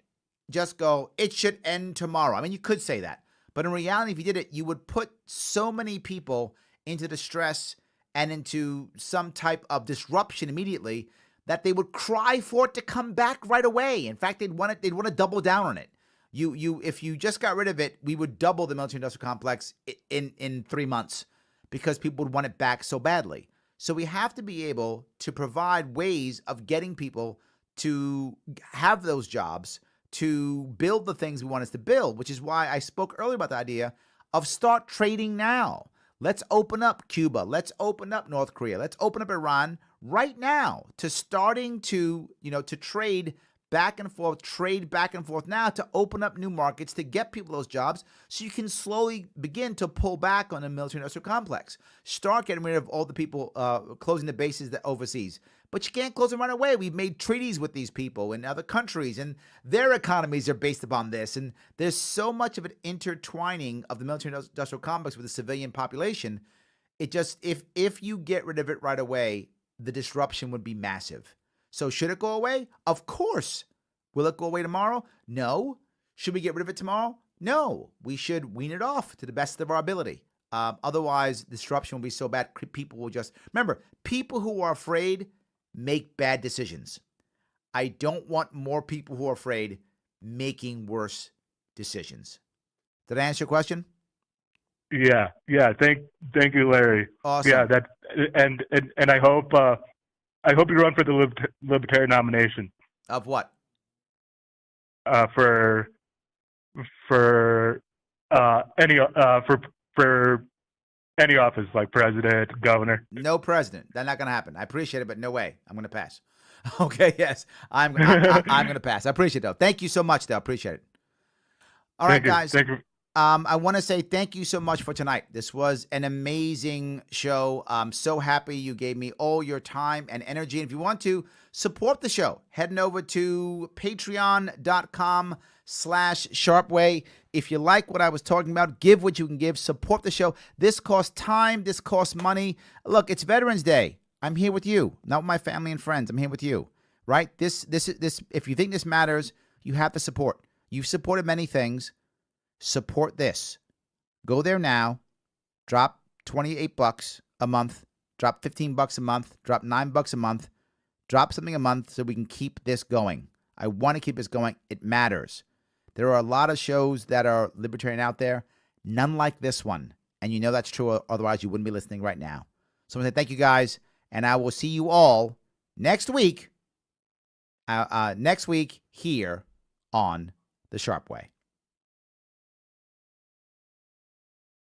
[SPEAKER 1] just go, it should end tomorrow. I mean, you could say that, but in reality, if you did it, you would put so many people into distress and into some type of disruption immediately that they would cry for it to come back right away. In fact, they'd want to double down on it. If you just got rid of it, we would double the military-industrial complex in 3 months because people would want it back so badly. So we have to be able to provide ways of getting people to have those jobs, to build the things we want us to build, which is why I spoke earlier about the idea of start trading now. Let's open up Cuba. Let's open up North Korea. Let's open up Iran right now to starting to trade back and forth now to open up new markets, to get people those jobs so you can slowly begin to pull back on the military-industrial complex. Start getting rid of all the people closing the bases that overseas. But you can't close them right away. We've made treaties with these people in other countries, and their economies are based upon this. And there's so much of an intertwining of the military-industrial complex with the civilian population. It just, if you get rid of it right away, the disruption would be massive. So should it go away? Of course. Will it go away tomorrow? No. Should we get rid of it tomorrow? No. We should wean it off to the best of our ability. Otherwise, disruption will be so bad, people will just... Remember, people who are afraid make bad decisions. I don't want more people who are afraid making worse decisions. Did I answer your question?
[SPEAKER 8] Yeah. Thank you, Larry.
[SPEAKER 1] Awesome.
[SPEAKER 8] Yeah, and I hope you run for the Libertarian nomination.
[SPEAKER 1] Of what?
[SPEAKER 8] For any office, like president, governor.
[SPEAKER 1] No president. That's not going to happen. I appreciate it, but no way. I'm going to pass. Okay, yes. I'm going to pass. I appreciate it, though. Thank you so much, though. Appreciate it. All right, guys.
[SPEAKER 8] Thank you.
[SPEAKER 1] I want to say thank you so much for tonight. This was an amazing show. I'm so happy you gave me all your time and energy. And if you want to support the show, heading over to patreon.com/Sharpeway. If you like what I was talking about, give what you can give. Support the show. This costs time. This costs money. Look, it's Veterans Day. I'm here with you, not with my family and friends. I'm here with you, right? This. If you think this matters, you have to support. You've supported many things. Support this. Go there now. Drop $28 a month. Drop $15 a month. Drop $9 a month. Drop something a month so we can keep this going. I want to keep this going. It matters. There are a lot of shows that are libertarian out there. None like this one. And you know that's true. Otherwise, you wouldn't be listening right now. So I'm going to say thank you, guys. And I will see you all next week. Next week here on The Sharpe Way.